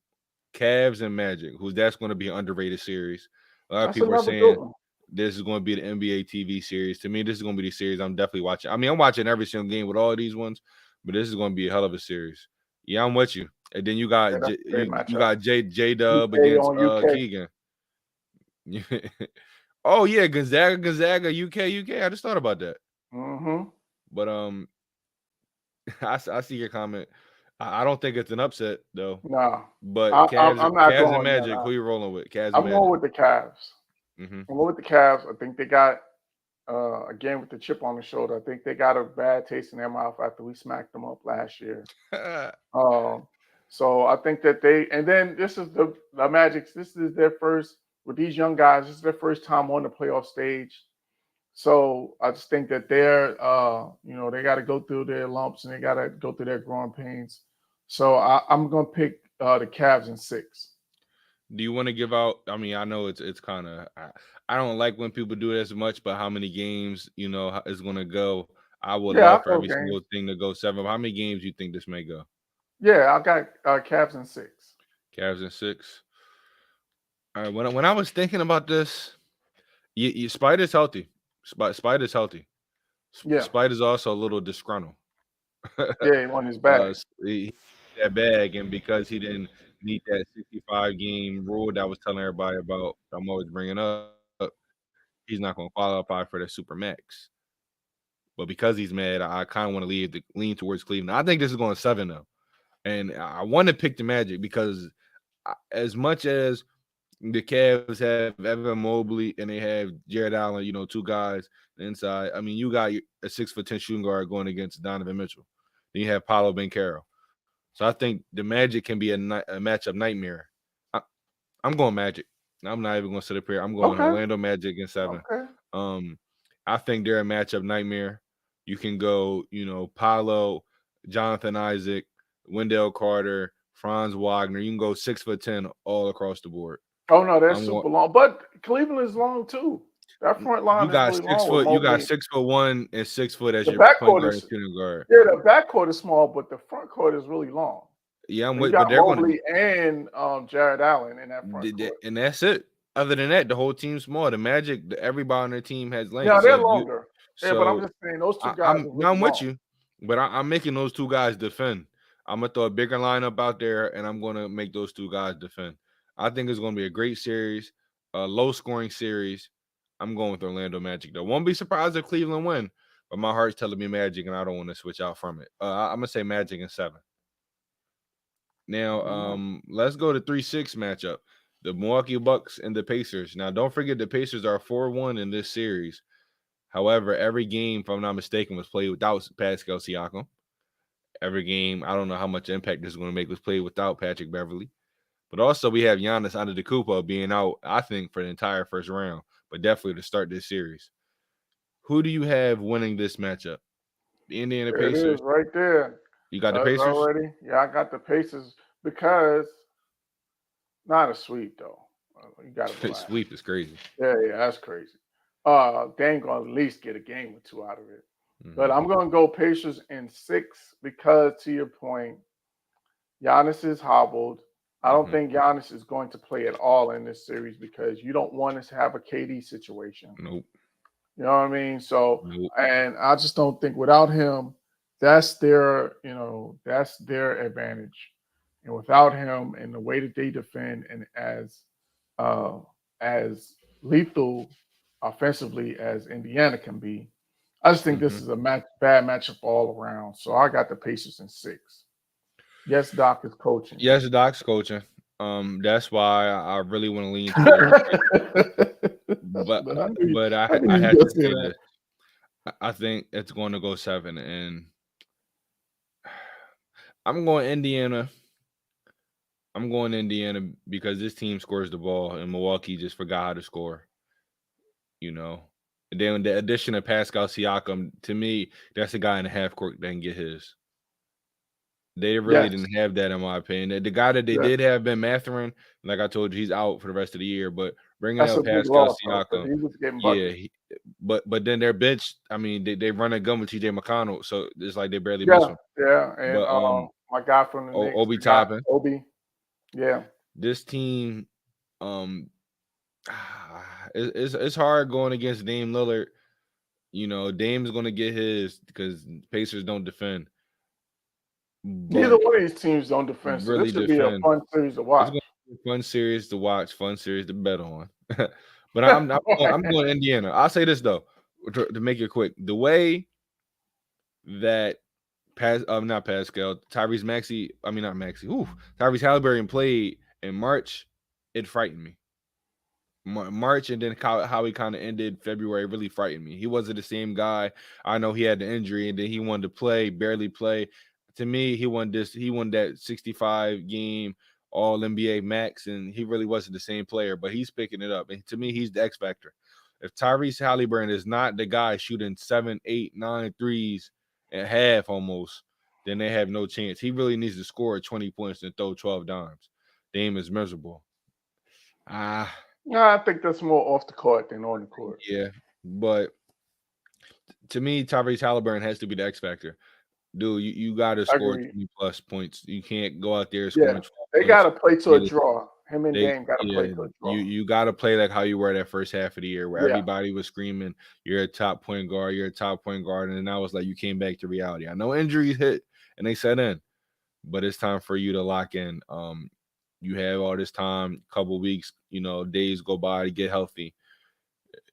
Cavs and Magic, that's going to be an underrated series. A lot of people are saying this is going to be the NBA TV series. To me, this is going to be the series I'm definitely watching. I mean, I'm watching every single game with all of these ones, but this is going to be a hell of a series. Yeah, I'm with you. And then you got you got J Dub against Keegan. Oh yeah, Gonzaga, UK. I just thought about that. Mm-hmm. But I see your comment. I don't think it's an upset though. No. But Cavs and Magic, who you rolling with? Cavs and I'm Magic. going with the Cavs. Mm-hmm. I'm going with the Cavs. I think they got again with the chip on the shoulder. I think they got a bad taste in their mouth after we smacked them up last year. So I think that and then this is the Magic's. This is their first with these young guys. This is their first time on the playoff stage. So I just think that they're, they got to go through their lumps and they got to go through their growing pains. So I'm going to pick the Cavs in 6. Do you want to give out? I mean, I know it's kind of. I don't like when people do it as much, but how many games is going to go? I would love for every single thing to go 7. How many games do you think this may go? Yeah, I got Cavs in 6. Cavs in 6. All right. When I was thinking about this, Spider's healthy. Spider's healthy. Yeah, Spider's also a little disgruntled. yeah, he won his bag. He that bag, and because he didn't meet that 65 game rule that I was telling everybody about, I'm always bringing up, he's not going to qualify for the super max. But because he's mad, I kind of want to lean towards Cleveland. I think this is going 7 though, and I want to pick the Magic because as much as the Cavs have Evan Mobley and they have Jared Allen, two guys inside. I mean, you got a 6'10" shooting guard going against Donovan Mitchell. Then you have Paolo Banchero. So I think the Magic can be a matchup nightmare. I'm going Magic. I'm not even going to sit up here. I'm going Okay, Orlando Magic in 7. okay. I think they're a matchup nightmare. You can go, Paolo, Jonathan Isaac, Wendell Carter, Franz Wagner. You can go 6'10" all across the board. Oh no, that's I'm super long. But Cleveland is long too. That front line You is got really 6 long with foot. You got Mobley. 6'1" and 6 foot as The your point backcourt guard is and shooting guard. the backcourt is small, but the front court is really long. Yeah, I'm You with, got but they're going to Mobley and Jared Allen in that front court. and that's it. Other than that, the whole team's small. The Magic, everybody on their team has length. Yeah, they're longer. Yeah, but I'm So just saying those two guys are I'm really with long. you, but I'm making those two guys defend. I'm gonna throw a bigger lineup out there, and I'm gonna make those two guys defend. I think it's gonna be a great series, a low scoring series. I'm going with Orlando Magic though. Won't be surprised if Cleveland win, but my heart's telling me Magic, and I don't want to switch out from it. I'm gonna say Magic in 7. Now, let's go to 3-6 matchup. The Milwaukee Bucks and the Pacers. Now, don't forget the Pacers are 4-1 in this series. However, every game, if I'm not mistaken, was played without Pascal Siakam. Every game, I don't know how much impact this is going to make, was played without Patrick Beverly. But also, we have Giannis Antetokounmpo being out, I think, for the entire first round, but definitely to start this series. Who do you have winning this matchup? The Indiana There it Pacers. is right there. You got the Us Pacers? already. Yeah, I got the Pacers because not a sweep though. You got to relax. Sweep is crazy. Yeah, that's crazy. They ain't gonna at least get a game or two out of it. But I'm gonna go Pacers in 6 because, to your point, Giannis is hobbled. I don't think Giannis is going to play at all in this series because you don't want us to have a KD situation. Nope. You know what I mean? So, and I just don't think without him, that's their advantage. And without him and the way that they defend and as lethal offensively as Indiana can be, I just think this is a bad matchup all around. So I got the Pacers in 6. Yes, Doc is coaching. Yes, Doc's coaching. That's why I really want to lean towards but I have to say this. I think it's going to go 7, and I'm going Indiana. I'm going Indiana because this team scores the ball, and Milwaukee just forgot how to score. And then the addition of Pascal Siakam, to me, that's a guy in the half court that can get his. They really didn't have that, in my opinion. The guy that they did have, Ben Mathurin, like I told you, he's out for the rest of the year. But bringing up Pascal Siakam, he was getting buckets. but then their bench, I mean, they run a gun with TJ McConnell, so it's like they barely miss him. Yeah, and but, my guy from the Knicks, Obi Toppin. Yeah. This team, it's hard going against Dame Lillard. Dame's going to get his because Pacers don't defend. Neither one of these teams don't defend. So this should be a fun series to watch. It's going to be a fun series to watch, fun series to bet on. But I'm going Indiana. I'll say this though, to make it quick. The way that Tyrese Halliburton played in March, it frightened me. March and then how he kind of ended February really frightened me. He wasn't the same guy. I know he had the injury and then he wanted to play, barely play. To me, he won that 65 game all NBA max, and he really wasn't the same player, but he's picking it up. And to me, he's the X factor. If Tyrese Halliburton is not the guy shooting 7, 8, 9 threes and half almost, then they have no chance. He really needs to score 20 points and throw 12 dimes. Dame is miserable. I think that's more off the court than on the court. Yeah, but to me, Tyrese Halliburton has to be the X factor. Dude, you got to score 20 plus points. You can't go out there scoring. They got to play to a draw. Him and Dame got to play good draw. You got to play like how you were that first half of the year, where everybody was screaming, "You're a top point guard, you're a top point guard," and now it's like you came back to reality. I know injuries hit and they set in, but it's time for you to lock in. You have all this time, couple weeks, days go by to get healthy.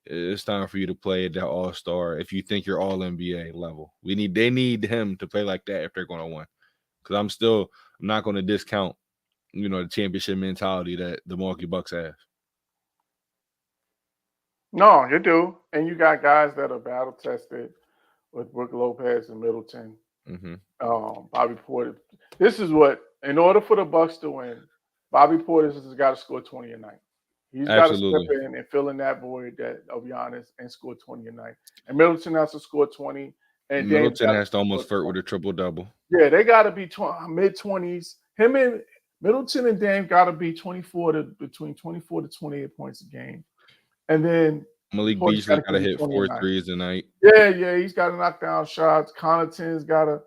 It's time for you to play at the All-Star if you think you're all NBA level. They need him to play like that if they're going to win. Because I'm not going to discount, the championship mentality that the Milwaukee Bucks have. No, you do. And you got guys that are battle tested with Brook Lopez and Middleton. Mm-hmm. Bobby Portis. This is what, in order for the Bucks to win, Bobby Portis has got to score 20 a night. He's got to step in and fill in that void of Giannis and score 20 a night. And Middleton has to score 20. And Middleton has to almost flirt with a triple-double. Yeah, they got to be mid-20s. Him and Middleton and Dame got to be between 24 to 28 points a game. And then Malik Beasley got to hit 4 threes a night. Yeah, he's got to knock down shots. Connaughton's got to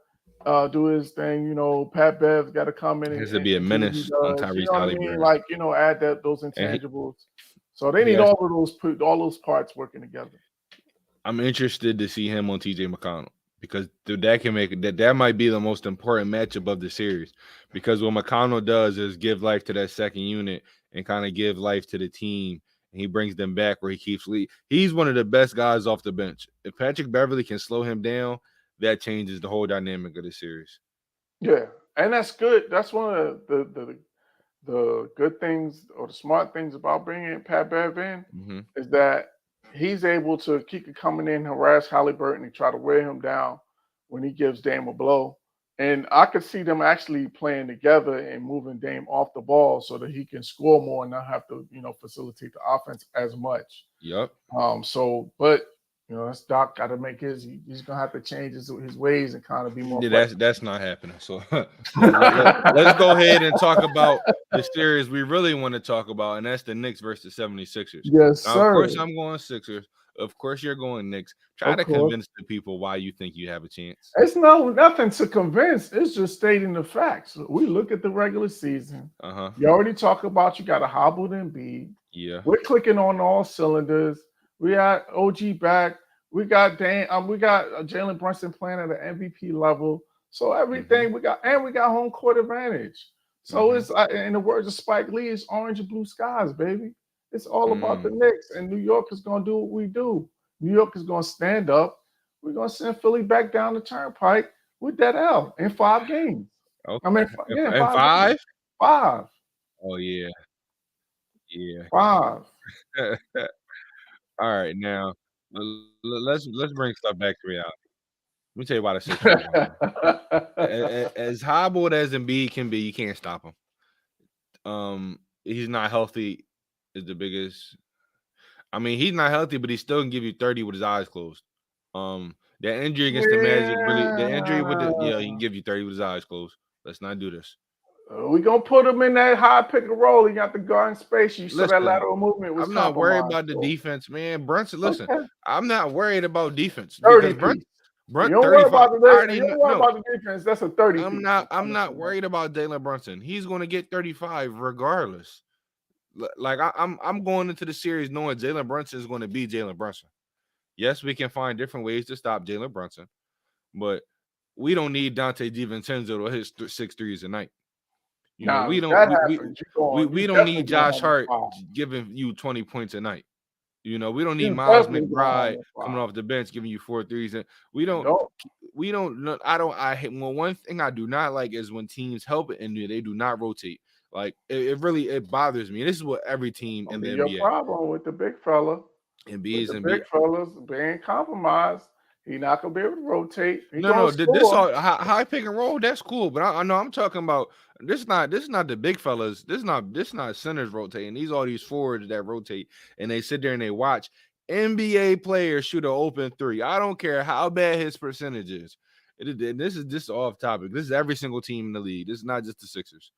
do his thing. Pat Bev's got to come in. It has to be a menace on Tyrese Haliburton. Like, add those intangibles. So they need all those parts working together. I'm interested to see him on TJ McConnell because that might be the most important matchup of the series. Because what McConnell does is give life to that second unit and kind of give life to the team. And he brings them back where he keeps lead. He's one of the best guys off the bench. If Patrick Beverley can slow him down, that changes the whole dynamic of the series. Yeah, and that's good. That's one of the good things or the smart things about bringing Pat Bev in is that he's able to keep coming in, harass Haliburton, and try to wear him down when he gives Dame a blow. And I could see them actually playing together and moving Dame off the ball so that he can score more and not have to, facilitate the offense as much. Yep. But that's Doc got to make he's gonna have to change his ways and kind of be more. Yeah, that's not happening. So let's go ahead and talk about the series we really want to talk about, and that's the Knicks versus 76ers. Yes, now, sir. Of course, I'm going Sixers. Of course, you're going Knicks. Try to convince the people why you think you have a chance. It's nothing to convince. It's just stating the facts. We look at the regular season. You already talked about you got a hobbled Embiid. Yeah. We're clicking on all cylinders. We got OG back. We got we got Jalen Brunson playing at an MVP level. So everything we got home court advantage. So it's in the words of Spike Lee, it's orange and blue skies, baby. It's all about the Knicks, and New York is going to do what we do. New York is going to stand up. We're going to send Philly back down the turnpike with that L in 5 games. Okay. I mean, in 5? 5. Oh, yeah. Yeah. 5. All right, now let's bring stuff back to reality. Let me tell you why the Sixers. As hobbled as Embiid can be, you can't stop him. He's not healthy. Is the biggest. I mean, he's not healthy, but he still can give you 30 with his eyes closed. That injury against the Magic, he can give you 30 with his eyes closed. Let's not do this. We're going to put him in that high pick and roll. He got the guard in space. You saw that lateral movement was I'm not worried about the defense, man. Brunson, listen, I'm not worried about defense. 30 Brunson, you don't worry about the defense. That's a 30. I'm not worried about Jalen Brunson. He's going to get 35 regardless. Like I'm going into the series knowing Jalen Brunson is going to be Jalen Brunson. Yes, we can find different ways to stop Jalen Brunson, but we don't need Dante DiVincenzo to hit 6 threes a night. We don't need Josh Hart giving you 20 points a night. We don't need Miles McBride coming off the bench giving you 4 threes. And one thing I do not like is when teams help it and they do not rotate. Like it bothers me. This is what every team in the NBA. Your problem with the big fella. Big fellas being compromised. He's not gonna be able to rotate. This high pick and roll. That's cool, but I know I'm talking about this. Is not the big fellas. This is not centers rotating. These all these forwards that rotate and they sit there and they watch NBA players shoot an open 3. I don't care how bad his percentage is. This is just off topic. This is every single team in the league. This is not just the Sixers.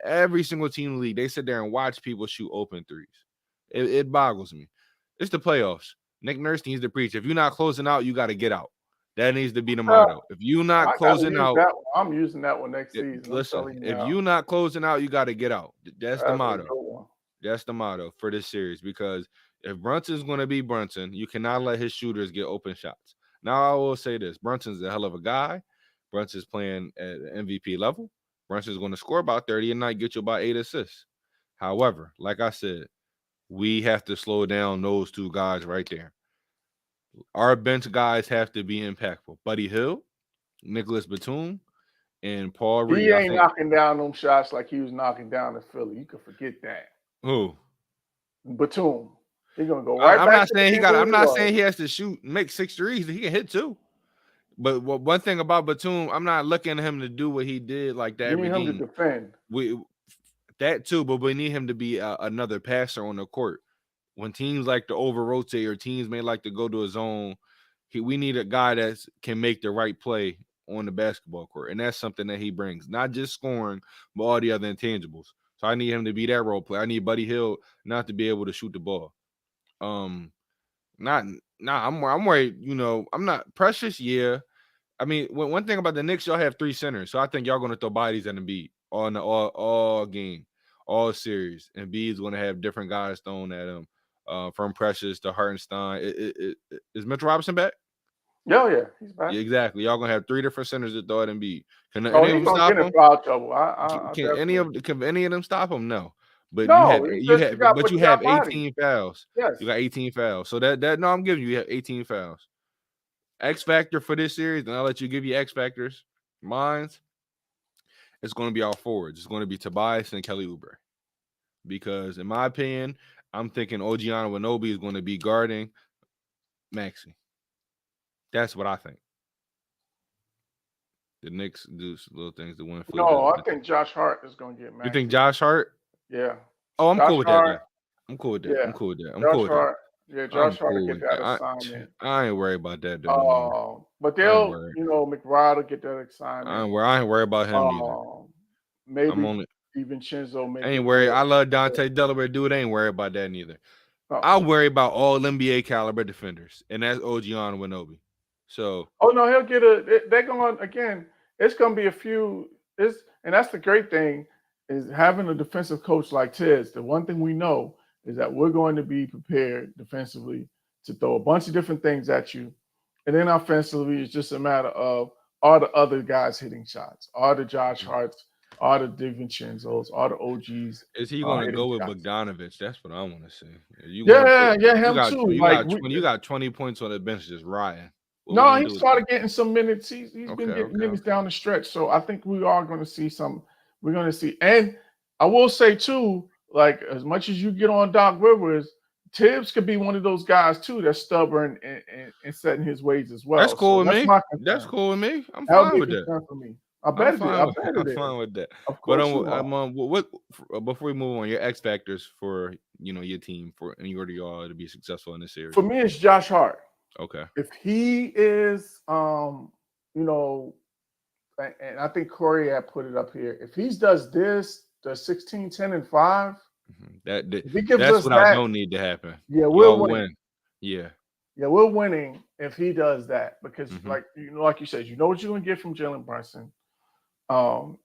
Every single team in the league, they sit there and watch people shoot open 3s. It boggles me. It's the playoffs. Nick Nurse needs to preach. If you're not closing out, you got to get out. That needs to be the motto. If you not I gotta closing use out, that one. I'm using that one next season. I'm listen. telling you If now. you not closing out, you got to get out. That's the That's a motto. good one. That's the motto for this series, because if Brunson's going to be Brunson, you cannot let his shooters get open shots. Now, I will say this. Brunson's a hell of a guy. Brunson's playing at MVP level. Brunson's going to score about 30 a night, get you about 8 assists. However, like I said, we have to slow down those two guys right there. Our bench guys have to be impactful. Buddy Hield, Nicholas Batum, and Paul Reed. He I ain't think knocking down them shots like he was knocking down in Philly. You can forget that. who? Batum. He's gonna go right I'm back not to saying he the got. where I'm he not was. saying he has to shoot, make 6 threes. He can hit 2. But one thing about Batum, I'm not looking at him to do what he did like that You every need him to game. defend. That too, but we need him to be another passer on the court. When teams like to over rotate or teams may like to go to a zone, we need a guy that can make the right play on the basketball court, and that's something that he brings. Not just scoring, but all the other intangibles. So I need him to be that role player. I need Buddy Hield not to be able to shoot the ball. I'm worried. I'm not Precious. Yeah, I mean, one thing about the Knicks, y'all have 3 centers, so I think y'all gonna throw bodies at Embiid all game, all series. Embiid's gonna have different guys thrown at him, from Precious to Hartenstein. Is Mitchell Robinson back? Yeah, he's back. Yeah, exactly. Y'all gonna have 3 different centers that throw at Embiid. Can Oh, any of he's them gonna stop get in him? foul trouble. I Can any definitely. of them stop him? No. But No, you got you you have got bodies. 18 fouls. Yes. You got 18 fouls. So that no, I'm giving you have 18 fouls. X factor for this series, and I'll let you give you X factors. Mine's, it's going to be all forwards. It's going to be Tobias and Kelly Oubre. Because in my opinion, I'm thinking OG Anunoby is going to be guarding Maxey. That's what I think. The Knicks do some little things to win. No, I think Josh Hart is gonna get Max. You think Josh Hart? Yeah. Oh, I'm Josh cool with Hart, that. I'm cool with that. Yeah. I'm cool with that. I'm Josh cool with that. Hart. Yeah, Josh Hart will cool get with that that. assignment. I ain't worried about that though. No more. But I they'll, ain't worried. McBride will get that assignment. I ain't worried about him either. Maybe DiVincenzo. I ain't worried. I love Dante Delaware, dude. I ain't worried about that neither. Oh. I worry about all NBA caliber defenders, and that's OG Anunoby. So. Oh no, he'll get they're going again. It's going to be a few. And that's the great thing is having a defensive coach like Tiz. The one thing we know is that we're going to be prepared defensively to throw a bunch of different things at you, and then offensively, it's just a matter of all the other guys hitting shots, all the Josh Harts, all the DiVincenzos, all the OGs. Is he going to go with Bogdanovich? That's what I want to see. Him too. You got 20 points on the bench just riding. No, he started getting some minutes. He's been getting minutes down the stretch. So I think we are going to see some. We're going to see. And I will say, too, like as much as you get on Doc Rivers, Tibbs could be one of those guys, too, that's stubborn and setting his ways as well. That's cool with me. That's cool with me. I'm fine with that. For me. I bet it is. I'm fine with that. Of course. But what before we move on, your X factors for your team in order y'all to be successful in this series? For me, it's Josh Hart. Okay. If he is, and I think Corey had put it up here. If he does this, the 16, 10, and 5, that's what I don't need to happen. Yeah, we'll win. Yeah. Yeah, we're winning if he does that because, like you said, you know what you're going to get from Jalen Brunson. And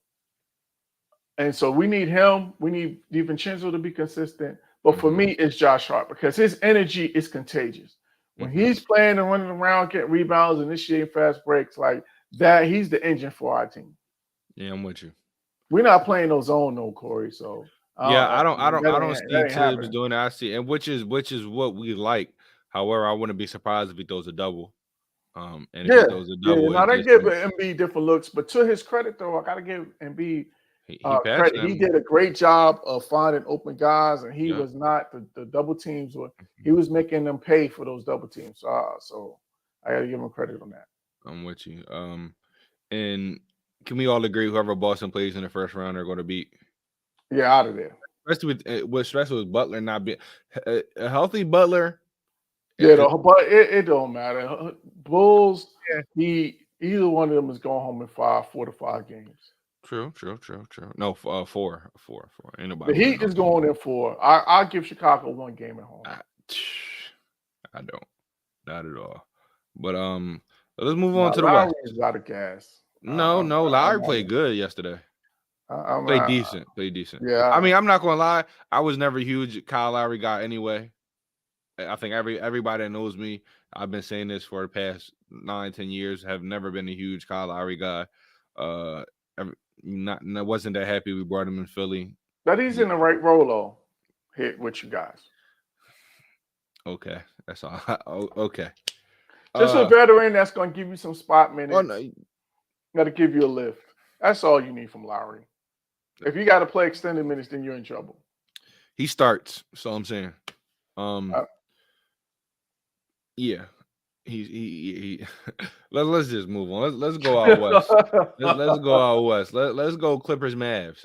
so we need him. We need DiVincenzo to be consistent. But for me, it's Josh Hart because his energy is contagious. When he's playing and running around, getting rebounds, initiating fast breaks like that, he's the engine for our team. Yeah, I'm with you. We're not playing no zone, no Corey. So I don't see Tibbs doing that. I see, and which is what we like. However, I wouldn't be surprised if he throws a double. And if he throws a double, now they give Embiid different looks, but to his credit, though, I got to give Embiid credit. He did a great job of finding open guys, and he was not the double teams. He was making them pay for those double teams. So I got to give him credit on that. I'm with you. And can we all agree whoever Boston plays in the first round are going to beat? Yeah, out of there. Especially with Butler not being a healthy Butler. Yeah, but it don't matter. Bulls, either one of them is going home in 4 to 5 games. True. No, 4. Ain't nobody. The Heat is going in 4. I'll give Chicago 1 game at home. I don't, not at all. But Let's move on Now to the Lowry West. is out of gas. No, I'm Lowry not. played good yesterday. I'm Played not. decent. Played decent. I Yeah. mean, I'm not gonna lie. I was never a huge Kyle Lowry guy anyway. I think everybody that knows me, I've been saying this for the past 9-10 years. Have never been a huge Kyle Lowry guy. Uh, not wasn't that happy we brought him in Philly. But he's in the right role though. Hit with you guys. Okay, that's all. Okay. Just a veteran that's going to give you some spot Oh minutes. no, Got to give you a lift. That's all you need from Lowry. If you got to play extended minutes, then you're in trouble. he starts. So I'm saying, Uh, yeah, he let's just move on. Let's go out west. Let's go out west. Let's go Clippers Mavs.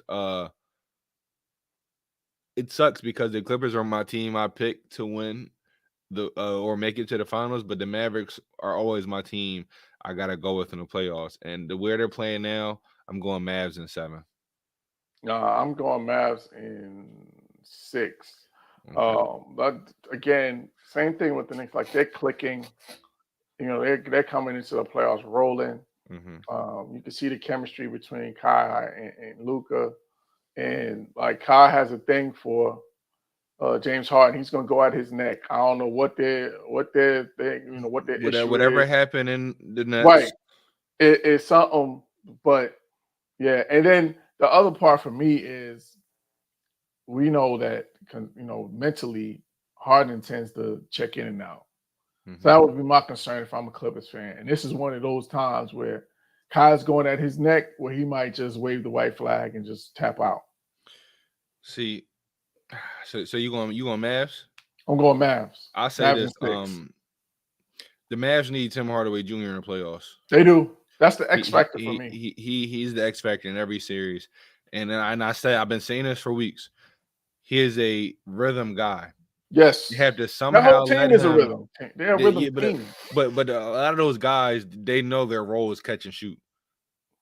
It sucks because the Clippers are my team I picked to win the or make it to the finals, but the Mavericks are always my team I gotta go with in the playoffs. And the way they're playing now, I'm going Mavs in 7. I'm going Mavs in 6. Okay. But again, same thing with the Knicks. Like they're clicking. You know, they're coming into the playoffs rolling. You can see the chemistry between Kai and Luca. And like Kai has a thing for James Harden. He's going to go at his neck. I don't know what their thing, what their issue Whatever is. happened in the Nets. Right. It's something, but yeah. And then the other part for me is we know that mentally Harden tends to check in and out. So that would be my concern if I'm a Clippers fan. And this is one of those times where Kai's going at his neck where he might just wave the white flag and just tap out. See, so you going Mavs? I'm going Mavs. I say Mavs this. in 6. The Mavs need Tim Hardaway Jr. in the playoffs. They do. That's the X factor for me. He's the X factor in every series. And I've been saying this for weeks. He is a rhythm guy. Yes. You have to That somehow whole team let is a him. rhythm. They're a rhythm team. But a lot of those guys, they know their role is catch and shoot.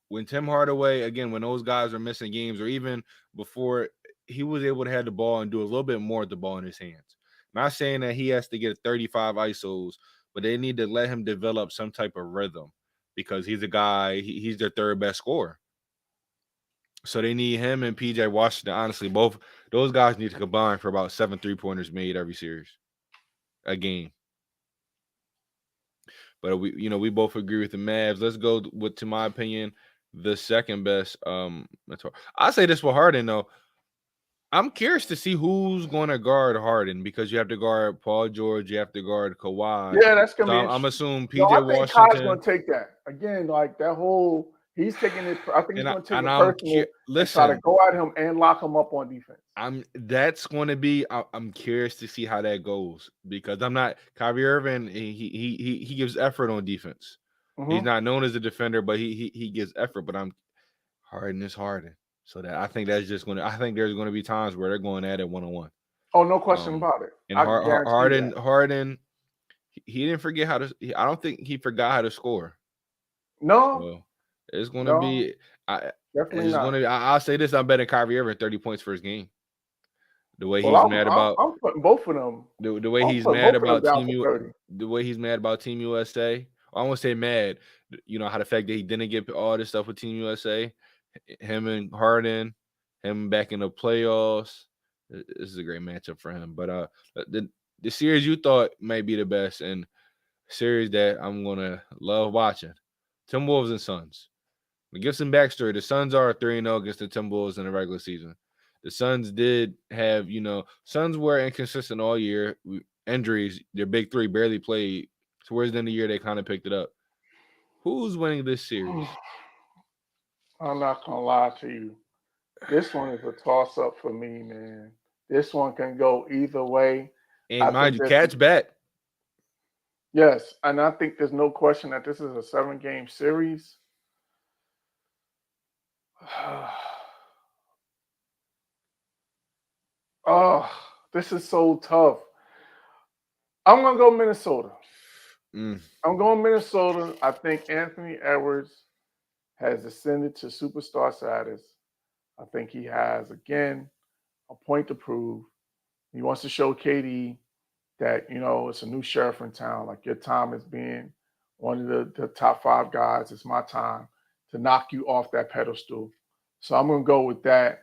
When Tim Hardaway, again, when those guys are missing games, or even before, he was able to have the ball and do a little bit more with the ball in his hands. Not saying that he has to get 35 ISOs, but they need to let him develop some type of rhythm because he's a guy, he's their third best scorer. So they need him and PJ Washington. Honestly, both those guys need to combine for about 7 3-pointers made every series, a game. But we both agree with the Mavs. Let's go with, to my opinion, the second best. I say this for Harden though. I'm curious to see who's going to guard Harden because you have to guard Paul George, you have to guard Kawhi. Yeah, that's gonna be. I'm assuming PJ I think Washington. Kai's gonna take that again. Like that whole, he's taking it. I think he's gonna take it personal. Listen, and try to go at him and lock him up on defense. That's going to be. I'm curious to see how that goes because I'm not Kyrie Irving. He gives effort on defense. He's not known as a defender, but he gives effort. But Harden is Harden. So that I think that's just going to. I think there's going to be times where they're going at it 1-on-1. Oh, no question about it. And Harden, he didn't forget how to. I don't think he forgot how to score. No, so it's going to be. Definitely not. I'll say this: I'm betting Kyrie Irving 30 points for his game. The way I'm putting both of them. The way he's mad about the way he's mad about Team USA. I won't say mad. How the fact that he didn't get all this stuff with Team USA. Him and Harden, him back in the playoffs. This is a great matchup for him. But the series you thought might be the best and series that I'm gonna love watching, Timberwolves and Suns. To give some backstory, the Suns are 3-0 against the Timberwolves in the regular season. The Suns did have, Suns were inconsistent all year. Injuries, their big three barely played. Towards the end of the year, they kind of picked it up. Who's winning this series? I'm not gonna lie to you. This one is a toss-up for me, man. This one can go either way. And mind you, Cat's back. Yes, and I think there's no question that this is a 7-game series. Oh, this is so tough. I'm gonna go Minnesota. I'm going Minnesota. I think Anthony Edwards has ascended to superstar status. I think he has, again, a point to prove. He wants to show KD that, it's a new sheriff in town. Like, your time as being one of the top 5 guys. It's my time to knock you off that pedestal. So I'm gonna go with that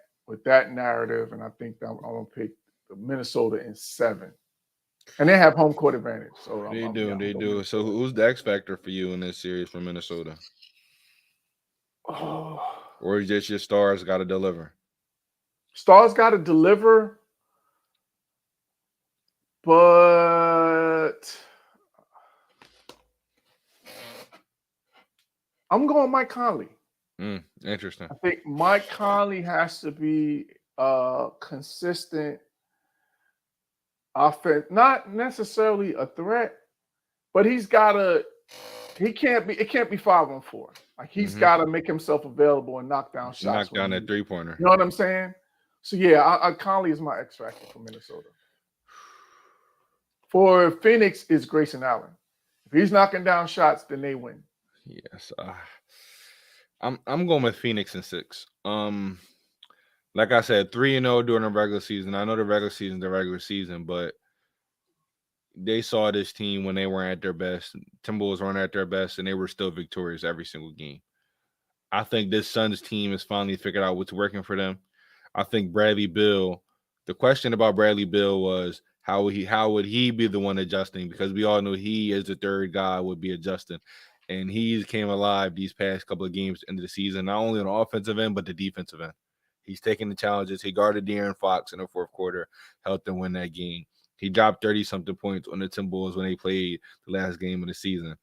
narrative, and I think that I'm gonna pick Minnesota in 7. And they have home court advantage. So They I'm do, yeah, I'm they going do. So Minnesota. who's the X factor for you in this series from Minnesota, Oh, or is just your stars got to deliver? Stars got to deliver, but I'm going Mike Conley. Interesting. I think Mike Conley has to be consistent offense, not necessarily a threat, but he can't be 5-on-4. Like he's got to make himself available and knock down shots. Knock down that 3-pointer. You know what I'm saying? So yeah, Conley is my X factor for Minnesota. For Phoenix is Grayson Allen. If he's knocking down shots, then they win. Yes, I'm going with Phoenix in 6. Like I said, 3-0 during the regular season. I know the regular season, but they saw this team when they weren't at their best. Timberwolves weren't at their best, and they were still victorious every single game. I think this Suns team has finally figured out what's working for them. I think Bradley Beal. The question about Bradley Beal was how would he be the one adjusting? Because we all know he, as the third guy, would be adjusting, and he's came alive these past couple of games into the season, not only on the offensive end but the defensive end. He's taking the challenges. He guarded De'Aaron Fox in the fourth quarter, helped them win that game. He dropped 30-something points on the Timberwolves when they played the last game of the season.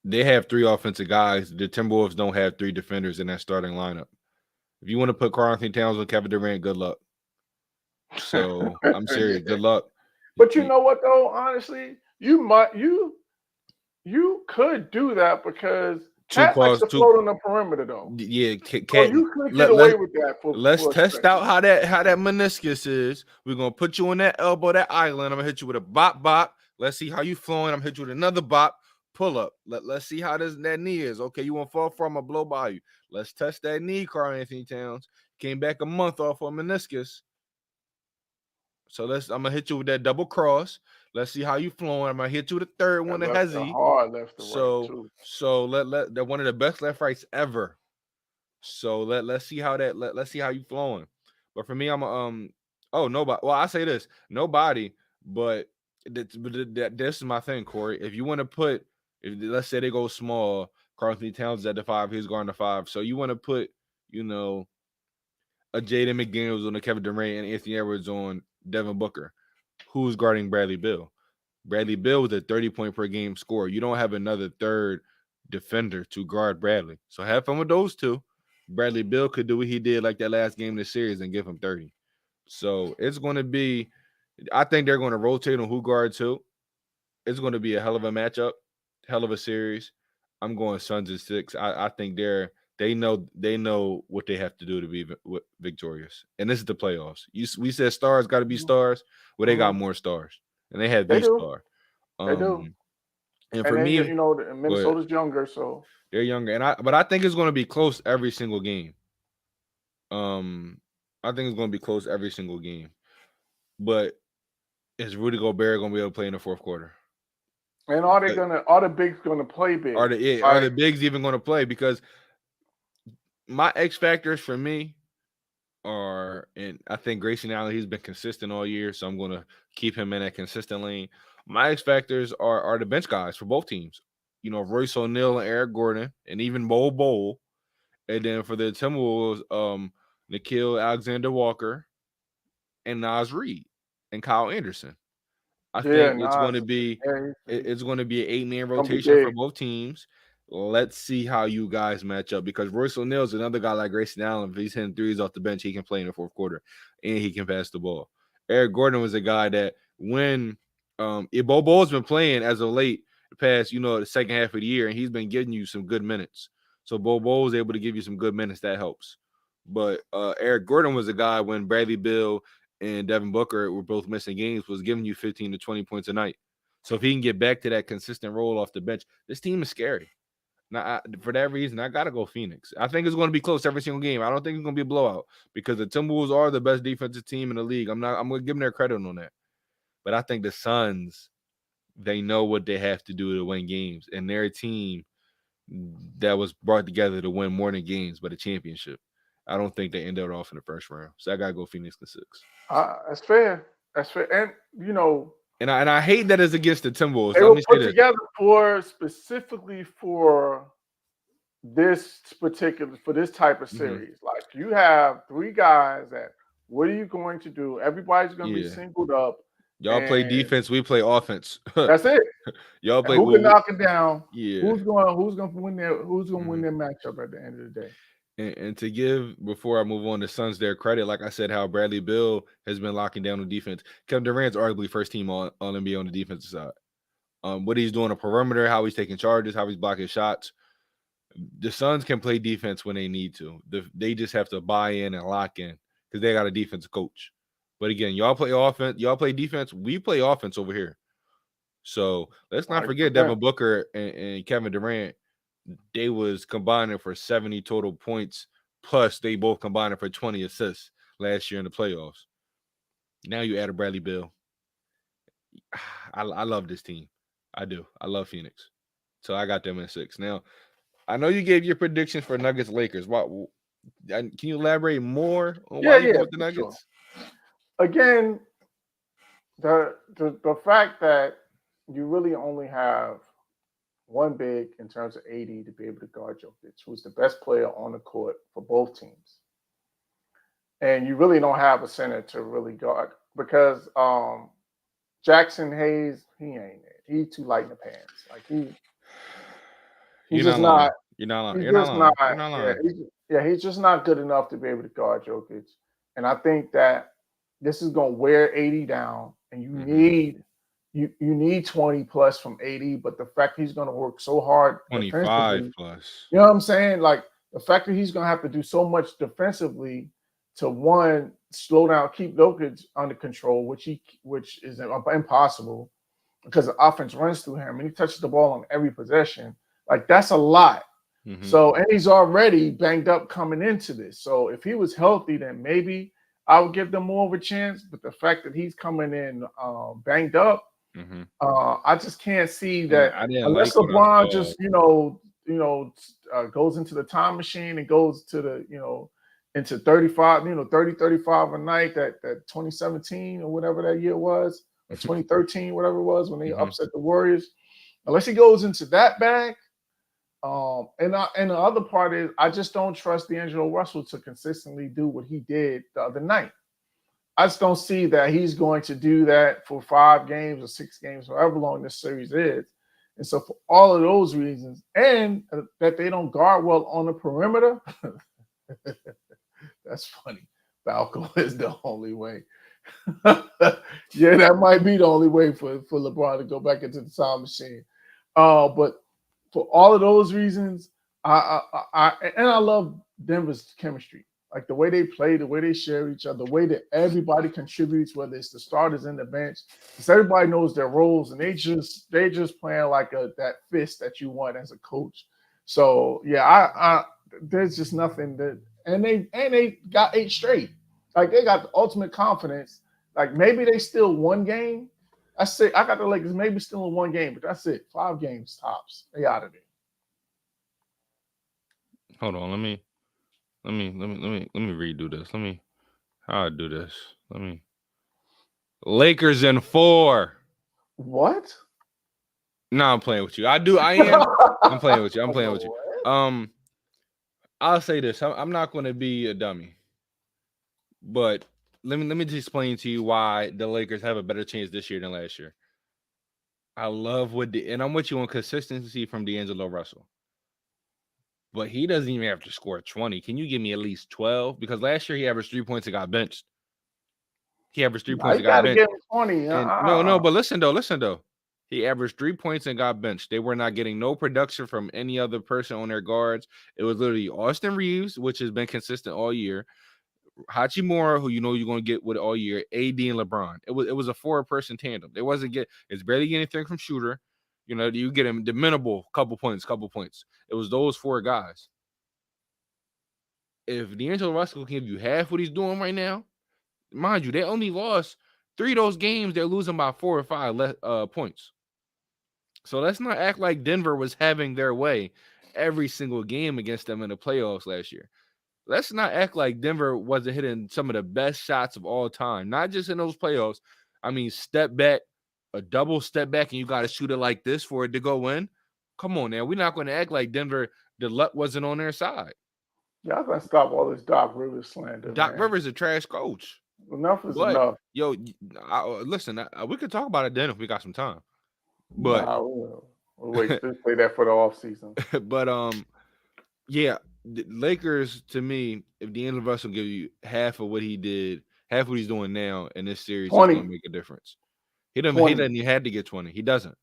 They have 3 offensive guys. The Timberwolves don't have 3 defenders in that starting lineup. If you want to put Karl Anthony Towns with Kevin Durant, good luck. So I'm serious. Good luck. But you know what though? Honestly, you could do that because Cat likes to float on the perimeter though. Yeah, so you could get away with that. Let's test out how that meniscus is. We're gonna put you on that elbow, that island. I'm gonna hit you with a bop. Let's see how you flowing. I'm gonna hit you with another bop. Pull up. Let's see how that knee is. Okay, you won't fall from a blow by you. Let's test that knee, Karl Anthony Towns. Came back a month off of meniscus. So I'm gonna hit you with that double cross. Let's see how you flowing. I'm gonna hit you with the third one, the hezzy. Hard left to right too. So let they're one of the best left rights ever. So let's see how let's see how you flowing. But for me, I'm nobody. Well, I say this, nobody. But this is my thing, Corey. If you want to put, let's say they go small, Karl Anthony Towns at the 5, he's guarding the 5. So you want to put, a Jaden McDaniels on the Kevin Durant and Anthony Edwards on Devin Booker. Who's guarding Bradley Beal? Bradley Beal was a 30-point per game scorer. You don't have another third defender to guard Bradley. So have fun with those 2. Bradley Beal could do what he did like that last game of the series and give him 30. So it's going to be, I think they're going to rotate on who guards who. It's going to be a hell of a matchup, hell of a series. I'm going Suns in 6. I think they know what they have to do to be victorious. And this is the playoffs. We said stars got to be stars. Well, they got more stars. And they have the star. They do. And for me, Minnesota's younger, so they're younger. But I think it's going to be close every single game. I think it's going to be close every single game. But is Rudy Gobert going to be able to play in the fourth quarter? And are the bigs gonna play big? Are the bigs even going to play? Because my X factors for me are, and I think Grayson Allen, he's been consistent all year, so I'm going to keep him in that consistent lane. My X factors are the bench guys for both teams. Royce O'Neal and Eric Gordon, and even Bol. And then for the Timberwolves, Nickeil Alexander-Walker and Naz Reid and Kyle Anderson. I think it's going to be an 8-man rotation for both teams. Let's see how you guys match up, because Royce O'Neal is another guy like Grayson Allen. If he's hitting threes off the bench, he can play in the fourth quarter and he can pass the ball. Eric Gordon was a guy that when Bobo's been playing as of late, the past, the second half of the year, and he's been giving you some good minutes. So Bobo was able to give you some good minutes. That helps. But Eric Gordon was a guy when Bradley Beal and Devin Booker were both missing games, was giving you 15 to 20 points a night. So if he can get back to that consistent role off the bench, this team is scary. Now, for that reason, I got to go Phoenix. I think it's going to be close every single game. I don't think it's going to be a blowout because the Timberwolves are the best defensive team in the league. I'm going to give them their credit on that. But I think the Suns, They know what they have to do to win games, and they're a team that was brought together to win more than games, but a championship. I don't think they ended off in the first round, so I gotta go Phoenix in 6. That's fair. That's fair. And And I hate that it's against the Timberwolves. they Let were me say put this. together specifically for this type of Mhm. series. Like you have three guys that what are you going to do? Everybody's going to be Yeah, singled up, y'all play and defense, we play offense. that's it. Y'all And play who can well. knock it down? Yeah. Who's going to win Mhm. their matchup at the end of the day? And to give, before I move on, the Suns their credit, like I said, how Bradley Beal has been locking down the defense. Kevin Durant's arguably first team all NBA on the defensive side. What he's doing on the perimeter, how he's taking charges, how he's blocking shots. The Suns can play defense when they need to. They just have to buy in and lock in because they got a defensive coach. But again, y'all play offense, y'all play defense. We play offense over here. So let's not forget 100%. Devin Booker and Kevin Durant. They was combining for 70 total points. Plus, they both combined for 20 assists last year in the playoffs. Now you add a Bradley Beal. I love this team. I do. I love Phoenix. So I got them in 6. Now, I know you gave your predictions for Nuggets Lakers. Can you elaborate more on why you Yeah, go with the for sure. Nuggets? Again, the fact that you really only have one big in terms of AD to be able to guard Jokic, who's the best player on the court for both teams. And you really don't have a center to really guard because Jackson Hayes, he ain't it. He too light in the pants. Like he's You're just not lying. not. You're not lying. He's You're not just not. lying. You're not Yeah, lying. he's just not good enough to be able to guard Jokic. And I think that this is going to wear 80 down, and Mhm. you need 20 plus from 80. But the fact he's going to work so hard 25 defensively, plus. you know what I'm saying? Like the fact that he's going to have to do so much defensively to one slow down, keep Jokic under control, which is impossible because the offense runs through him and he touches the ball on every possession. Like that's a lot. Mhm. So, and he's already banged up coming into this. So, if he was healthy, then maybe I would give them more of a chance. But the fact that he's coming in banged up, Mhm. I just can't see And that I didn't unless like what I LeBron saw. just goes into the time machine and goes to the into 35, 30, 35 a night that 2017 or whatever that year was, or 2013, whatever it was when they Mhm. upset the Warriors. Unless he goes into that bag. And the other part is I just don't trust D'Angelo Russell to consistently do what he did the other night. I just don't see that he's going to do that for 5 games or 6 games, however long this series is. And so for all of those reasons, and that they don't guard well on the perimeter, that's funny. Falco is the only way. Yeah, that might be the only way for LeBron to go back into the time machine. But for all of those reasons, I love Denver's chemistry, like the way they play, the way they share each other, the way that everybody contributes, whether it's the starters and the bench, because everybody knows their roles and they just playing like that fist that you want as a coach. So yeah, I there's just nothing that, and they got 8 straight, like they got the ultimate confidence. Like maybe they still one game. I say I got the Lakers maybe still in 1 game, but that's it. 5 games tops. They out of there. Hold on, let me redo this. How I do this. Lakers in 4. What? No, I'm playing with you. I am. I'm playing with you. I'm playing with you. What? I'll say this. I'm not going to be a dummy, but let me just explain to you why the Lakers have a better chance this year than last year. I love and I'm with you on consistency from D'Angelo Russell, but he doesn't even have to score 20. Can you give me at least 12? Because last year he averaged 3 points and got benched. He averaged 3 points I and got gotta benched. give him 20. And no, but listen though. He averaged 3 points and got benched. They were not getting no production from any other person on their guards. It was literally Austin Reeves, which has been consistent all year, Hachimura, who you know you're going to get with all year, AD and LeBron. It was a 4-person tandem. It's barely getting anything from shooter. You know, you get him the minimal couple points. It was those 4 guys. If D'Angelo Russell can give you half what he's doing right now, mind you, they only lost 3 of those games. They're losing by 4 or 5 points. So let's not act like Denver was having their way every single game against them in the playoffs last year. Let's not act like Denver wasn't hitting some of the best shots of all time, not just in those playoffs. I mean, step back, a double step back, and you got to shoot it like this for it to go in. Come on now. We're not going to act like Denver, the luck wasn't on their side. Y'all gonna stop all this Doc Rivers slander, Doc man. Rivers a trash coach. Enough is But, enough. yo, listen, we could talk about it then if we got some time. But, Nah, we'll wait to play that for the offseason. but, yeah, the Lakers, to me, if D'Angelo Russell give you half of what he did, half what he's doing now in this series, is 20. going to make a difference. He doesn't. 20. He doesn't. He had to get 20. He doesn't.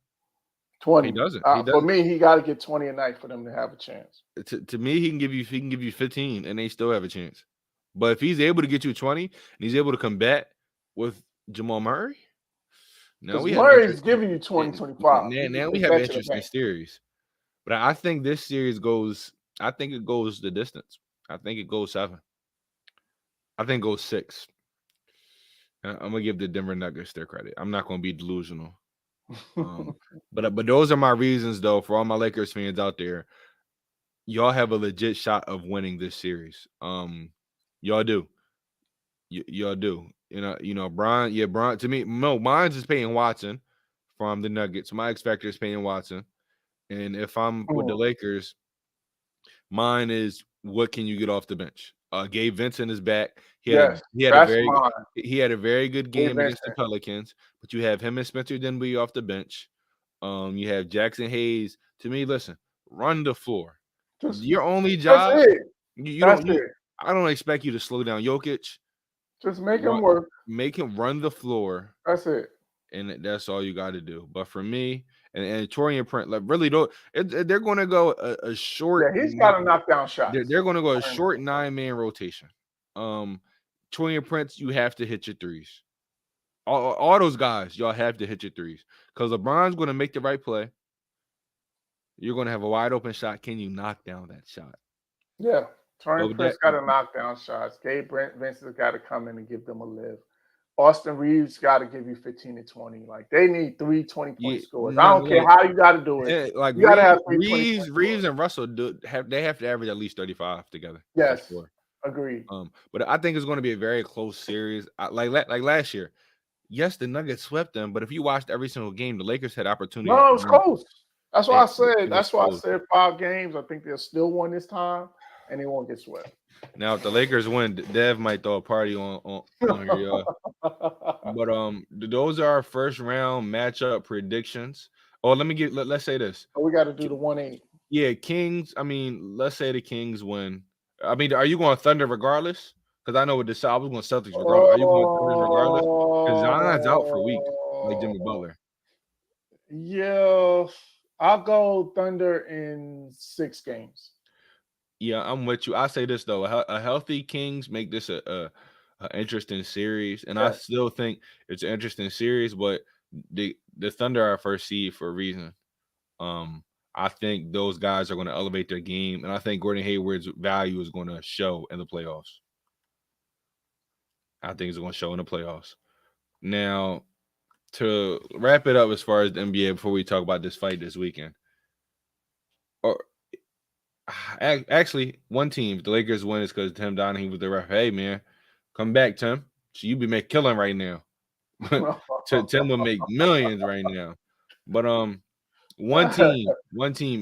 20. He doesn't. For me, he got to get 20 a night for them to have a chance. To me, he can give you 15, and they still have a chance. But if he's able to get you 20, and he's able to combat with Jamal Murray, now we have Murray's giving you 20, 25. Now we have an interesting series. But I think this series goes. I think it goes the distance. I think it goes 7. I think it goes 6. I'm gonna give the Denver Nuggets their credit. I'm not gonna be delusional. But those are my reasons, though, for all my Lakers fans out there. Y'all have a legit shot of winning this series. Y'all do. Y'all do. You know, Brian. Yeah, Brian. To me, no, mine's is Peyton Watson from the Nuggets. My X factor is Peyton Watson, and if I'm with the Lakers, mine is what can you get off the bench? Gabe Vincent is back. He had a very good game against the Pelicans, but you have him and Spencer Dinwiddie off the bench. You have Jackson Hayes. To me, listen, run the floor. Your only job. That's it. I don't expect you to slow down Jokic. Just make him work. Make him run the floor. That's it. And that's all you got to do. But for me and Torian Print, like really, they're going to go a short. Yeah, he's got to knock down shots. They're going to go a short 9-man rotation. Torian Prince, you have to hit your threes. All those guys, y'all have to hit your threes because LeBron's going to make the right play. You're going to have a wide open shot. Can you knock down that shot? Yeah. Torian Prince got to knock down shots. Gabe Vincent's got to come in and give them a lift. Austin Reeves got to give you 15 to 20. Like, they need 3 20-point scores. I don't care how you got to do it. Yeah, like you got to have Reeves and Russell they have to average at least 35 together. Yes. Agreed. But I think it's going to be a very close series. Like last year. Yes, the Nuggets swept them, but if you watched every single game, the Lakers had opportunity. No, it was close. That's why I said. That's why I said 5 games. I think they'll still win this time, and they won't get swept. Now, if the Lakers win, Dev might throw a party on here. But those are our first round matchup predictions. Oh, let's say this. Oh, we got to do the 1-8. Yeah, Kings. I mean, let's say the Kings win. I mean, are you going Thunder regardless? Because I know with the I was going Celtics regardless. Are you going Thunder regardless? Because Zion's out for weeks, like Jimmy Butler. Yeah, I'll go Thunder in 6 games. Yeah, I'm with you. I say this though: a healthy Kings make this a interesting series, and I still think it's an interesting series. But the Thunder are first seed for a reason. I think those guys are going to elevate their game, and I think Gordon Hayward's value is going to show in the playoffs. I think it's going to show in the playoffs. Now, to wrap it up as far as the NBA before we talk about this fight this weekend, or actually, one team, if the Lakers win, is because Tim Donaghy was the ref. Hey, man, come back, Tim. So you be killing right now. Tim would make millions right now. But one team.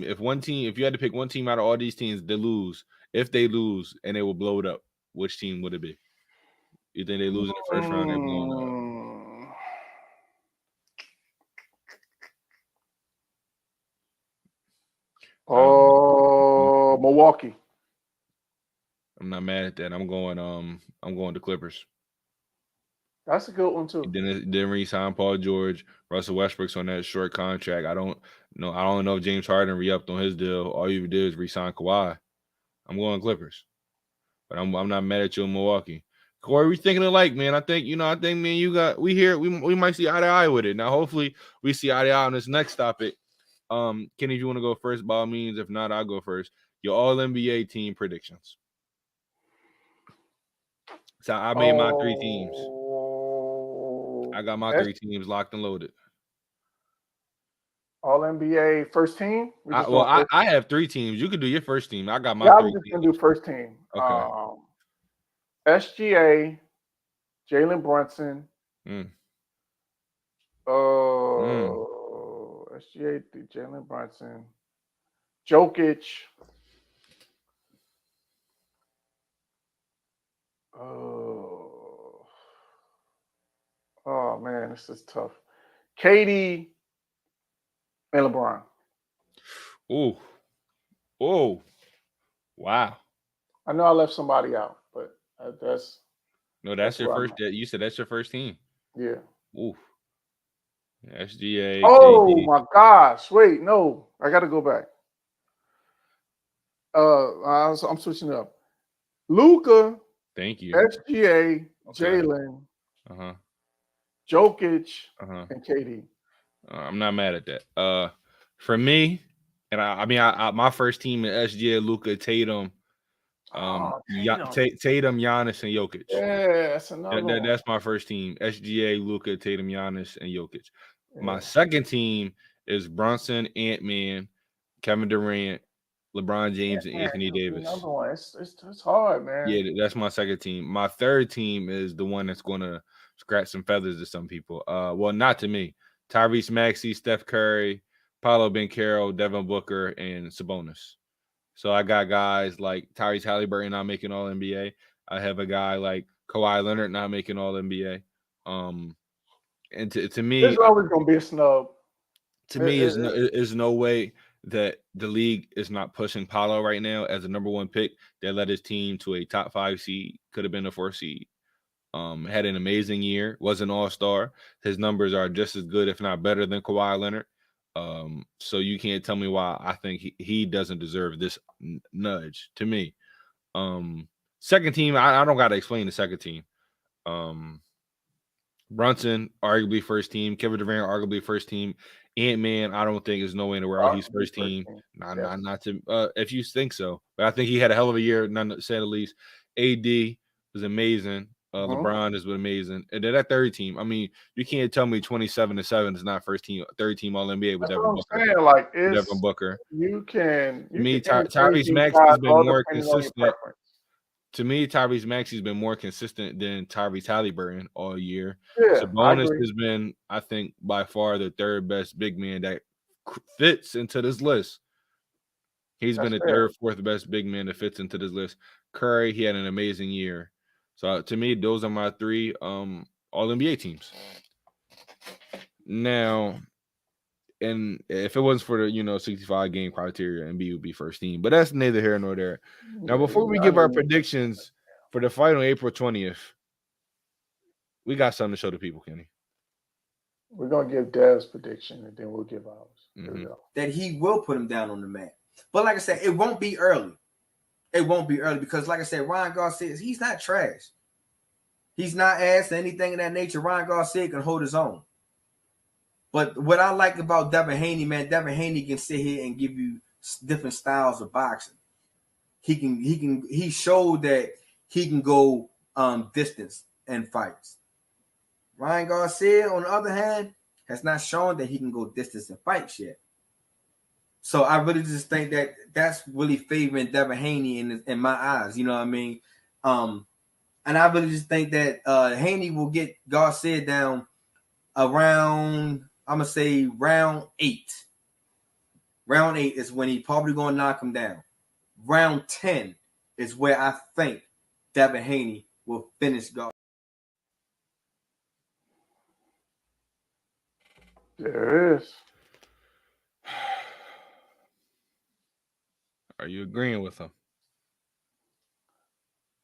If you had to pick one team out of all these teams, they lose. If they lose and they will blow it up, which team would it be? You think they lose in the first round? They're blowing up. Oh, Milwaukee. I'm not mad at that. I'm going to Clippers. That's a good one too. Didn't re-sign Paul George. Russell Westbrook's on that short contract. I don't know if James Harden re-upped on his deal. All you did is re-sign Kawhi. I'm going Clippers. But I'm not mad at you in Milwaukee. Corey, we thinking alike, man. I think me and you we might see eye to eye with it. Now, hopefully we see eye to eye on this next topic. Kenny, if you want to go first, by all means. If not, I'll go first. Your all-NBA team predictions. So I made my 3 teams. I got my 3 teams locked and loaded. All NBA first team. I have 3 teams. You could do your first team. I got my Yeah, I'm 3 just teams. gonna do first team. Okay. SGA, Jalen Brunson. Mm. SGA, Jalen Brunson, Jokic. Oh man, this is tough. KD and LeBron. Ooh. Oh. Wow. I know I left somebody out, but that's That's your where I'm first. at. You said that's your first team. Yeah. Ooh. SGA. Oh KD. my gosh! Wait, no, I got to go back. I'm switching up. Luka, Thank you. SGA, Okay. Jalen, Uh-huh. Jokic, Uh-huh. and KD. I'm not mad at that. For me, and I mean, my first team is SGA, Luka, Tatum, Tatum, Giannis, and Jokic. Yeah, that's another one. That's my first team: SGA, Luka, Tatum, Giannis, and Jokic. Yeah. My second team is Brunson, Ant-Man, Kevin Durant, LeBron James, and Anthony Davis. Another one. It's hard, man. Yeah, that's my second team. My third team is the one that's going to scratch some feathers to some people. Well, not to me. Tyrese Maxey, Steph Curry, Paolo Banchero, Devin Booker, and Sabonis. So I got guys like Tyrese Halliburton not making All NBA. I have a guy like Kawhi Leonard not making All NBA. And to me, there's always gonna be a snub. To me, is no way that the league is not pushing Paolo right now as a number 1 pick that led his team to a top 5 seed, could have been a 4 seed. Had an amazing year, was an all-star. His numbers are just as good, if not better, than Kawhi Leonard. So you can't tell me why I think he doesn't deserve this nudge to me. Second team, I don't got to explain the second team. Brunson, arguably first team. Kevin Durant, arguably first team. Ant-Man, I don't think there's no way in the world he's first team. Not to if you think so. But I think he had a hell of a year, none to say the least. AD was amazing. LeBron has been amazing. And then that third team, I mean, you can't tell me 27-7 is not first team, third team All NBA with Devin Booker. Saying, like, Devin Booker. You can Tyrese Maxey has been more consistent. To me, Tyrese Maxey's been more consistent than Tyrese Halliburton all year. Yeah, Sabonis has been, I think, by far the third best big man that fits into this list. He's been the third, fourth best big man that fits into this list. Curry, he had an amazing year. So to me, those are my 3 All NBA teams. Now, and if it wasn't for the 65 game criteria, NBA would be first team. But that's neither here nor there. Now, before we give our predictions for the final April 20th, we got something to show the people, Kenny. We're gonna give Dev's prediction, and then we'll give ours. Mm-hmm. That he will put him down on the mat. But like I said, it won't be early. It won't be early because, like I said, Ryan Garcia, he's not trash. He's not ass or anything of that nature. Ryan Garcia can hold his own. But what I like about Devin Haney, man, Devin Haney can sit here and give you different styles of boxing. He showed that he can go distance in fights. Ryan Garcia, on the other hand, has not shown that he can go distance in fights yet. So I really just think that that's really favoring Devin Haney in my eyes. You know what I mean? And I really just think that Haney will get Garcia down around, I'm going to say round 8. Round 8 is when he probably going to knock him down. Round 10 is where I think Devin Haney will finish Garcia. There is. Are you agreeing with him?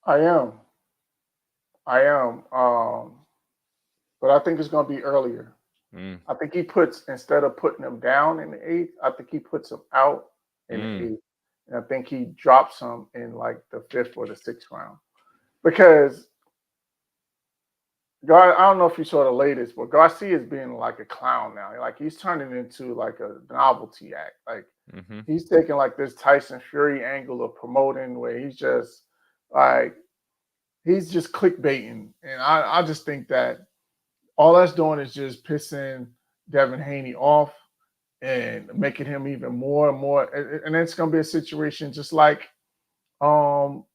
I am. But I think it's going to be earlier. I think he puts, instead of putting him down in the 8th, I think he puts him out in the 8th. And I think he drops him in like the 5th or the 6th round. Because, I don't know if you saw the latest, but Garcia is being like a clown now. Like, he's turning into like a novelty act. Like, he's taking like this Tyson Fury angle of promoting where he's just like, he's just clickbaiting. And I just think that all that's doing is just pissing Devin Haney off. and making him even more and more. And it's going to be a situation just like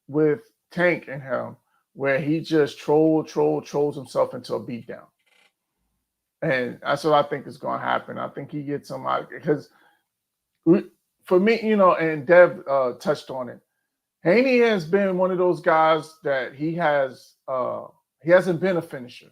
with Tank and him, where he just trolls himself into a beatdown. And that's what I think is going to happen. I think he gets him out because for me, and Dev touched on it. Haney has been one of those guys that he hasn't been a finisher.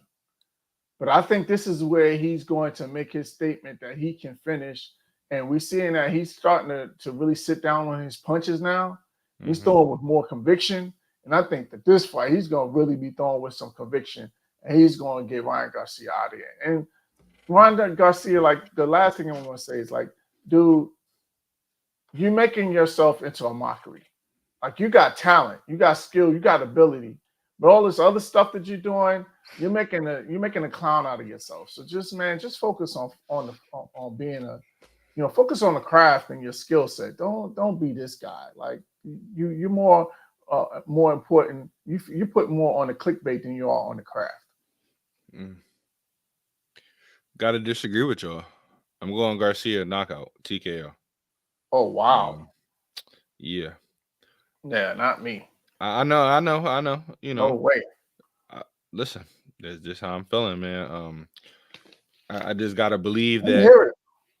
But I think this is where he's going to make his statement that he can finish. And we're seeing that he's starting to really sit down on his punches now. He's throwing with more conviction. And I think that this fight, he's going to really be throwing with some conviction. And he's going to get Ryan Garcia out of here. And Ryan Garcia, like, the last thing I'm going to say is, like, dude, you're making yourself into a mockery. Like, you got talent, you got skill, you got ability. But all this other stuff that you're doing, you're making a clown out of yourself. So just focus on being focus on the craft and your skill set. Don't be this guy. Like you're more important. You put more on the clickbait than you are on the craft. Gotta disagree with y'all. I'm going Garcia knockout TKO. Oh wow. Yeah. Yeah, not me. I know. No way. Listen, that's just how I'm feeling, man. I just gotta believe I that. hear it.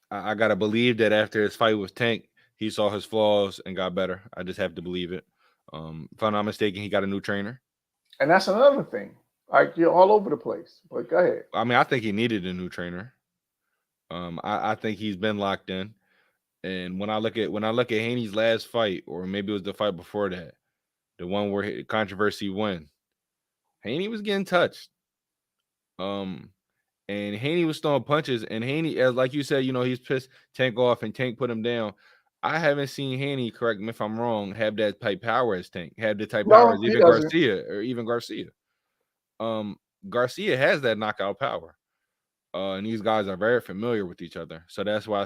I gotta believe that after his fight with Tank, he saw his flaws and got better. I just have to believe it. If I'm not mistaken, he got a new trainer. And that's another thing. Like you're all over the place. But go ahead. I mean, I think he needed a new trainer. I think he's been locked in. And when I look at Haney's last fight, or maybe it was the fight before that, the one where controversy won, Haney was getting touched. And Haney was throwing punches, and Haney, as like you said, he's pissed Tank off, and Tank put him down. I haven't seen Haney, correct me if I'm wrong, have that type power as Tank, have the type power as even Garcia. Garcia has that knockout power. And these guys are very familiar with each other. So that's why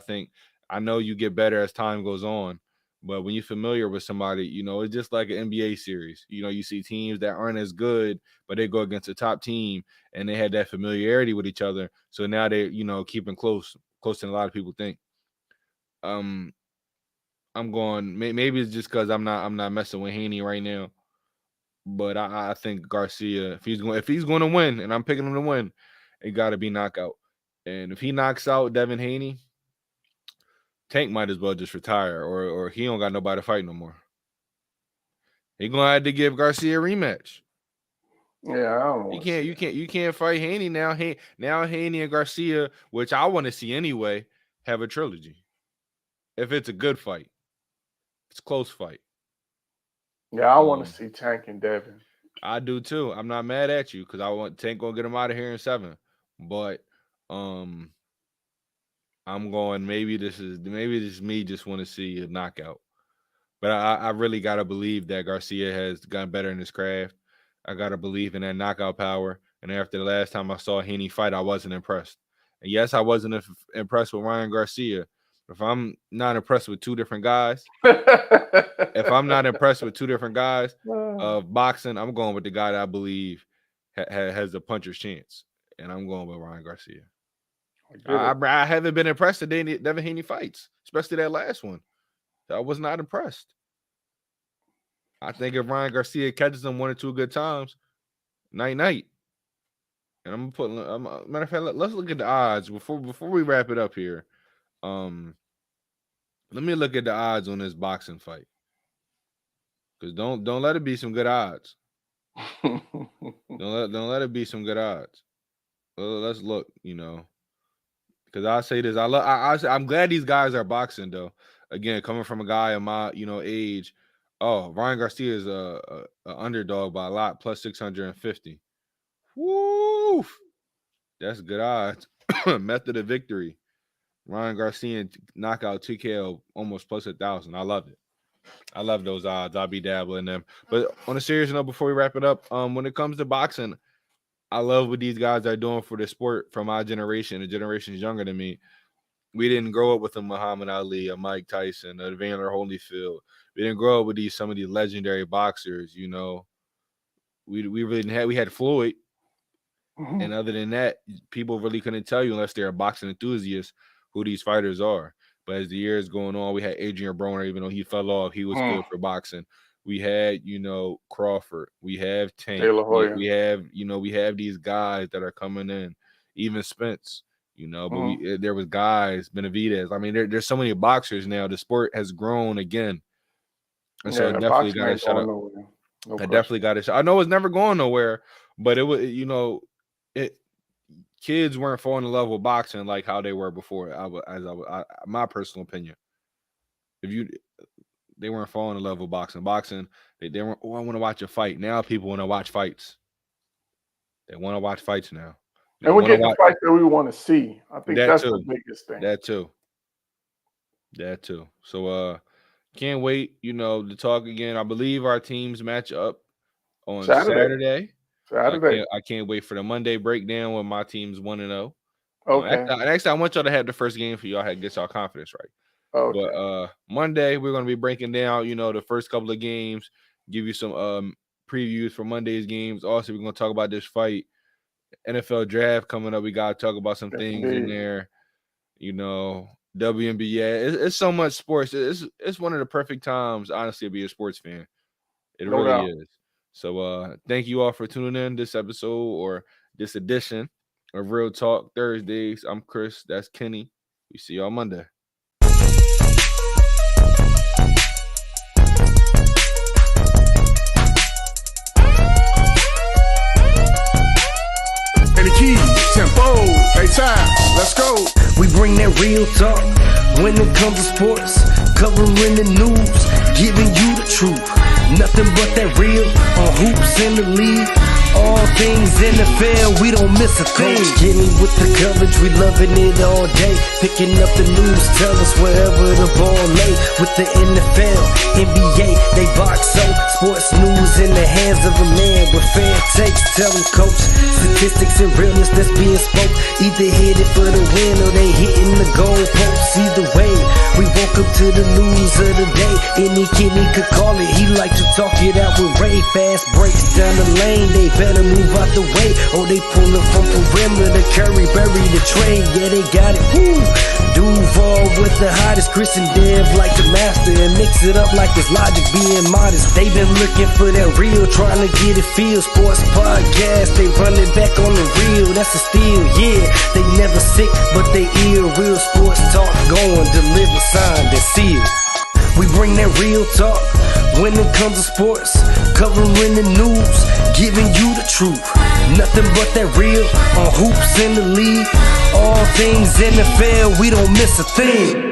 I know you get better as time goes on. But when you're familiar with somebody, it's just like an NBA series. You see teams that aren't as good, but they go against a top team, and they had that familiarity with each other. So now they're, keeping closer than a lot of people think. I'm going. Maybe it's just because I'm not messing with Haney right now. But I think Garcia, if he's going to win, and I'm picking him to win, it got to be knockout. And if he knocks out Devin Haney, Tank might as well just retire, or he don't got nobody to fight no more. He gonna have to give Garcia a rematch. Yeah, I don't know. You can't fight Haney now. Now Haney and Garcia, which I want to see anyway, have a trilogy. If it's a good fight, it's a close fight. Yeah, I want to see Tank and Devin. I do too. I'm not mad at you because I want Tank gonna get him out of here in 7. But I'm going. Maybe this is me just want to see a knockout. But I really gotta believe that Garcia has gotten better in his craft. I gotta believe in that knockout power. And after the last time I saw Haney fight, I wasn't impressed. And yes, I wasn't impressed with Ryan Garcia. If I'm not impressed with two different guys, of boxing, I'm going with the guy that I believe has a puncher's chance, and I'm going with Ryan Garcia. I haven't been impressed today. Devin Haney fights, especially that last one. I was not impressed. I think if Ryan Garcia catches him 1 or 2 good times, night. And I'm gonna put. Matter of fact, let's look at the odds before we wrap it up here. Let me look at the odds on this boxing fight, because don't let it be some good odds. don't let it be some good odds. Let's look, because I say this. I'm glad these guys are boxing though. Again, coming from a guy of my age. Oh, Ryan Garcia is a underdog by a lot, plus 650. Woo! That's good odds. Method of victory. Ryan Garcia knockout TKO almost plus 1,000. I love it. I love those odds. I'll be dabbling them. But on a serious note, before we wrap it up, when it comes to boxing, I love what these guys are doing for the sport from my generation, the generations younger than me. We didn't grow up with a Muhammad Ali, a Mike Tyson, a Evander Holyfield. We didn't grow up with some of these legendary boxers. We really didn't have. We had Floyd, and other than that, people really couldn't tell you unless they're a boxing enthusiast who these fighters are. But as the years going on, we had Adrian Broner, even though he fell off, he was good for boxing. We had, Crawford. We have Tank. De La Hoya. We have, we have these guys that are coming in, even Spence. But there was guys, Benavidez. I mean, there's so many boxers now. The sport has grown again. And so I definitely got to shout out. I definitely got to shout. I know it's never going nowhere, but it was, kids weren't falling in love with boxing like how they were before. My personal opinion. They weren't falling in love with boxing. Boxing, they weren't. Oh, I want to watch a fight. Now people want to watch fights. They want to watch fights now. And we're getting the fights that we want to see. I think that's the biggest thing. That too. So can't wait, to talk again. I believe our teams match up on Saturday. I can't wait for the Monday breakdown when my team's 1-0. Okay. Next time, I want y'all to have the first game for y'all to get y'all confidence right. Okay. But Monday, we're going to be breaking down, the first couple of games, give you some previews for Monday's games. Also, we're going to talk about this fight. NFL draft coming up. We got to talk about some things in there. WNBA. It's so much sports. It's one of the perfect times, honestly, to be a sports fan. It really is. So thank you all for tuning in this episode or this edition of Real Talk Thursdays. I'm Chris. That's Kenny. We see y'all Monday. And the keys, tempo, they time, let's go. We bring that real talk when it comes to sports, covering the news, giving you the truth. Nothing but that real on hoops in the league. All things NFL, we don't miss a thing. Getting with the coverage, we loving it all day. Picking up the news, tell us wherever the ball lay. With the NFL, NBA, they box so. Sports news in the hands of a man with fair takes. Tell them, coach, statistics and realness that's being spoke. Either headed for the win or they hitting the goalposts. Either way, we woke up to the news of the day. Any kid he could call it, he like to talk it out with Ray. Fast breaks down the lane, they better move out the way, or they pulling from perimeter. Curry bury the trade, yeah, they got it. Woo! Duval with the hottest, Chris and Dev like the master, and mix it up like it's Logic being modest. They been looking for that real, trying to get it feel. Sports podcast, they running back on the real. That's a steal, yeah. They never sick, but they ill. Real sports talk going, deliver, signed and sealed. We bring that real talk when it comes to sports, covering the news, giving you the truth. Nothing but that real on hoops in the league. All things NFL, we don't miss a thing.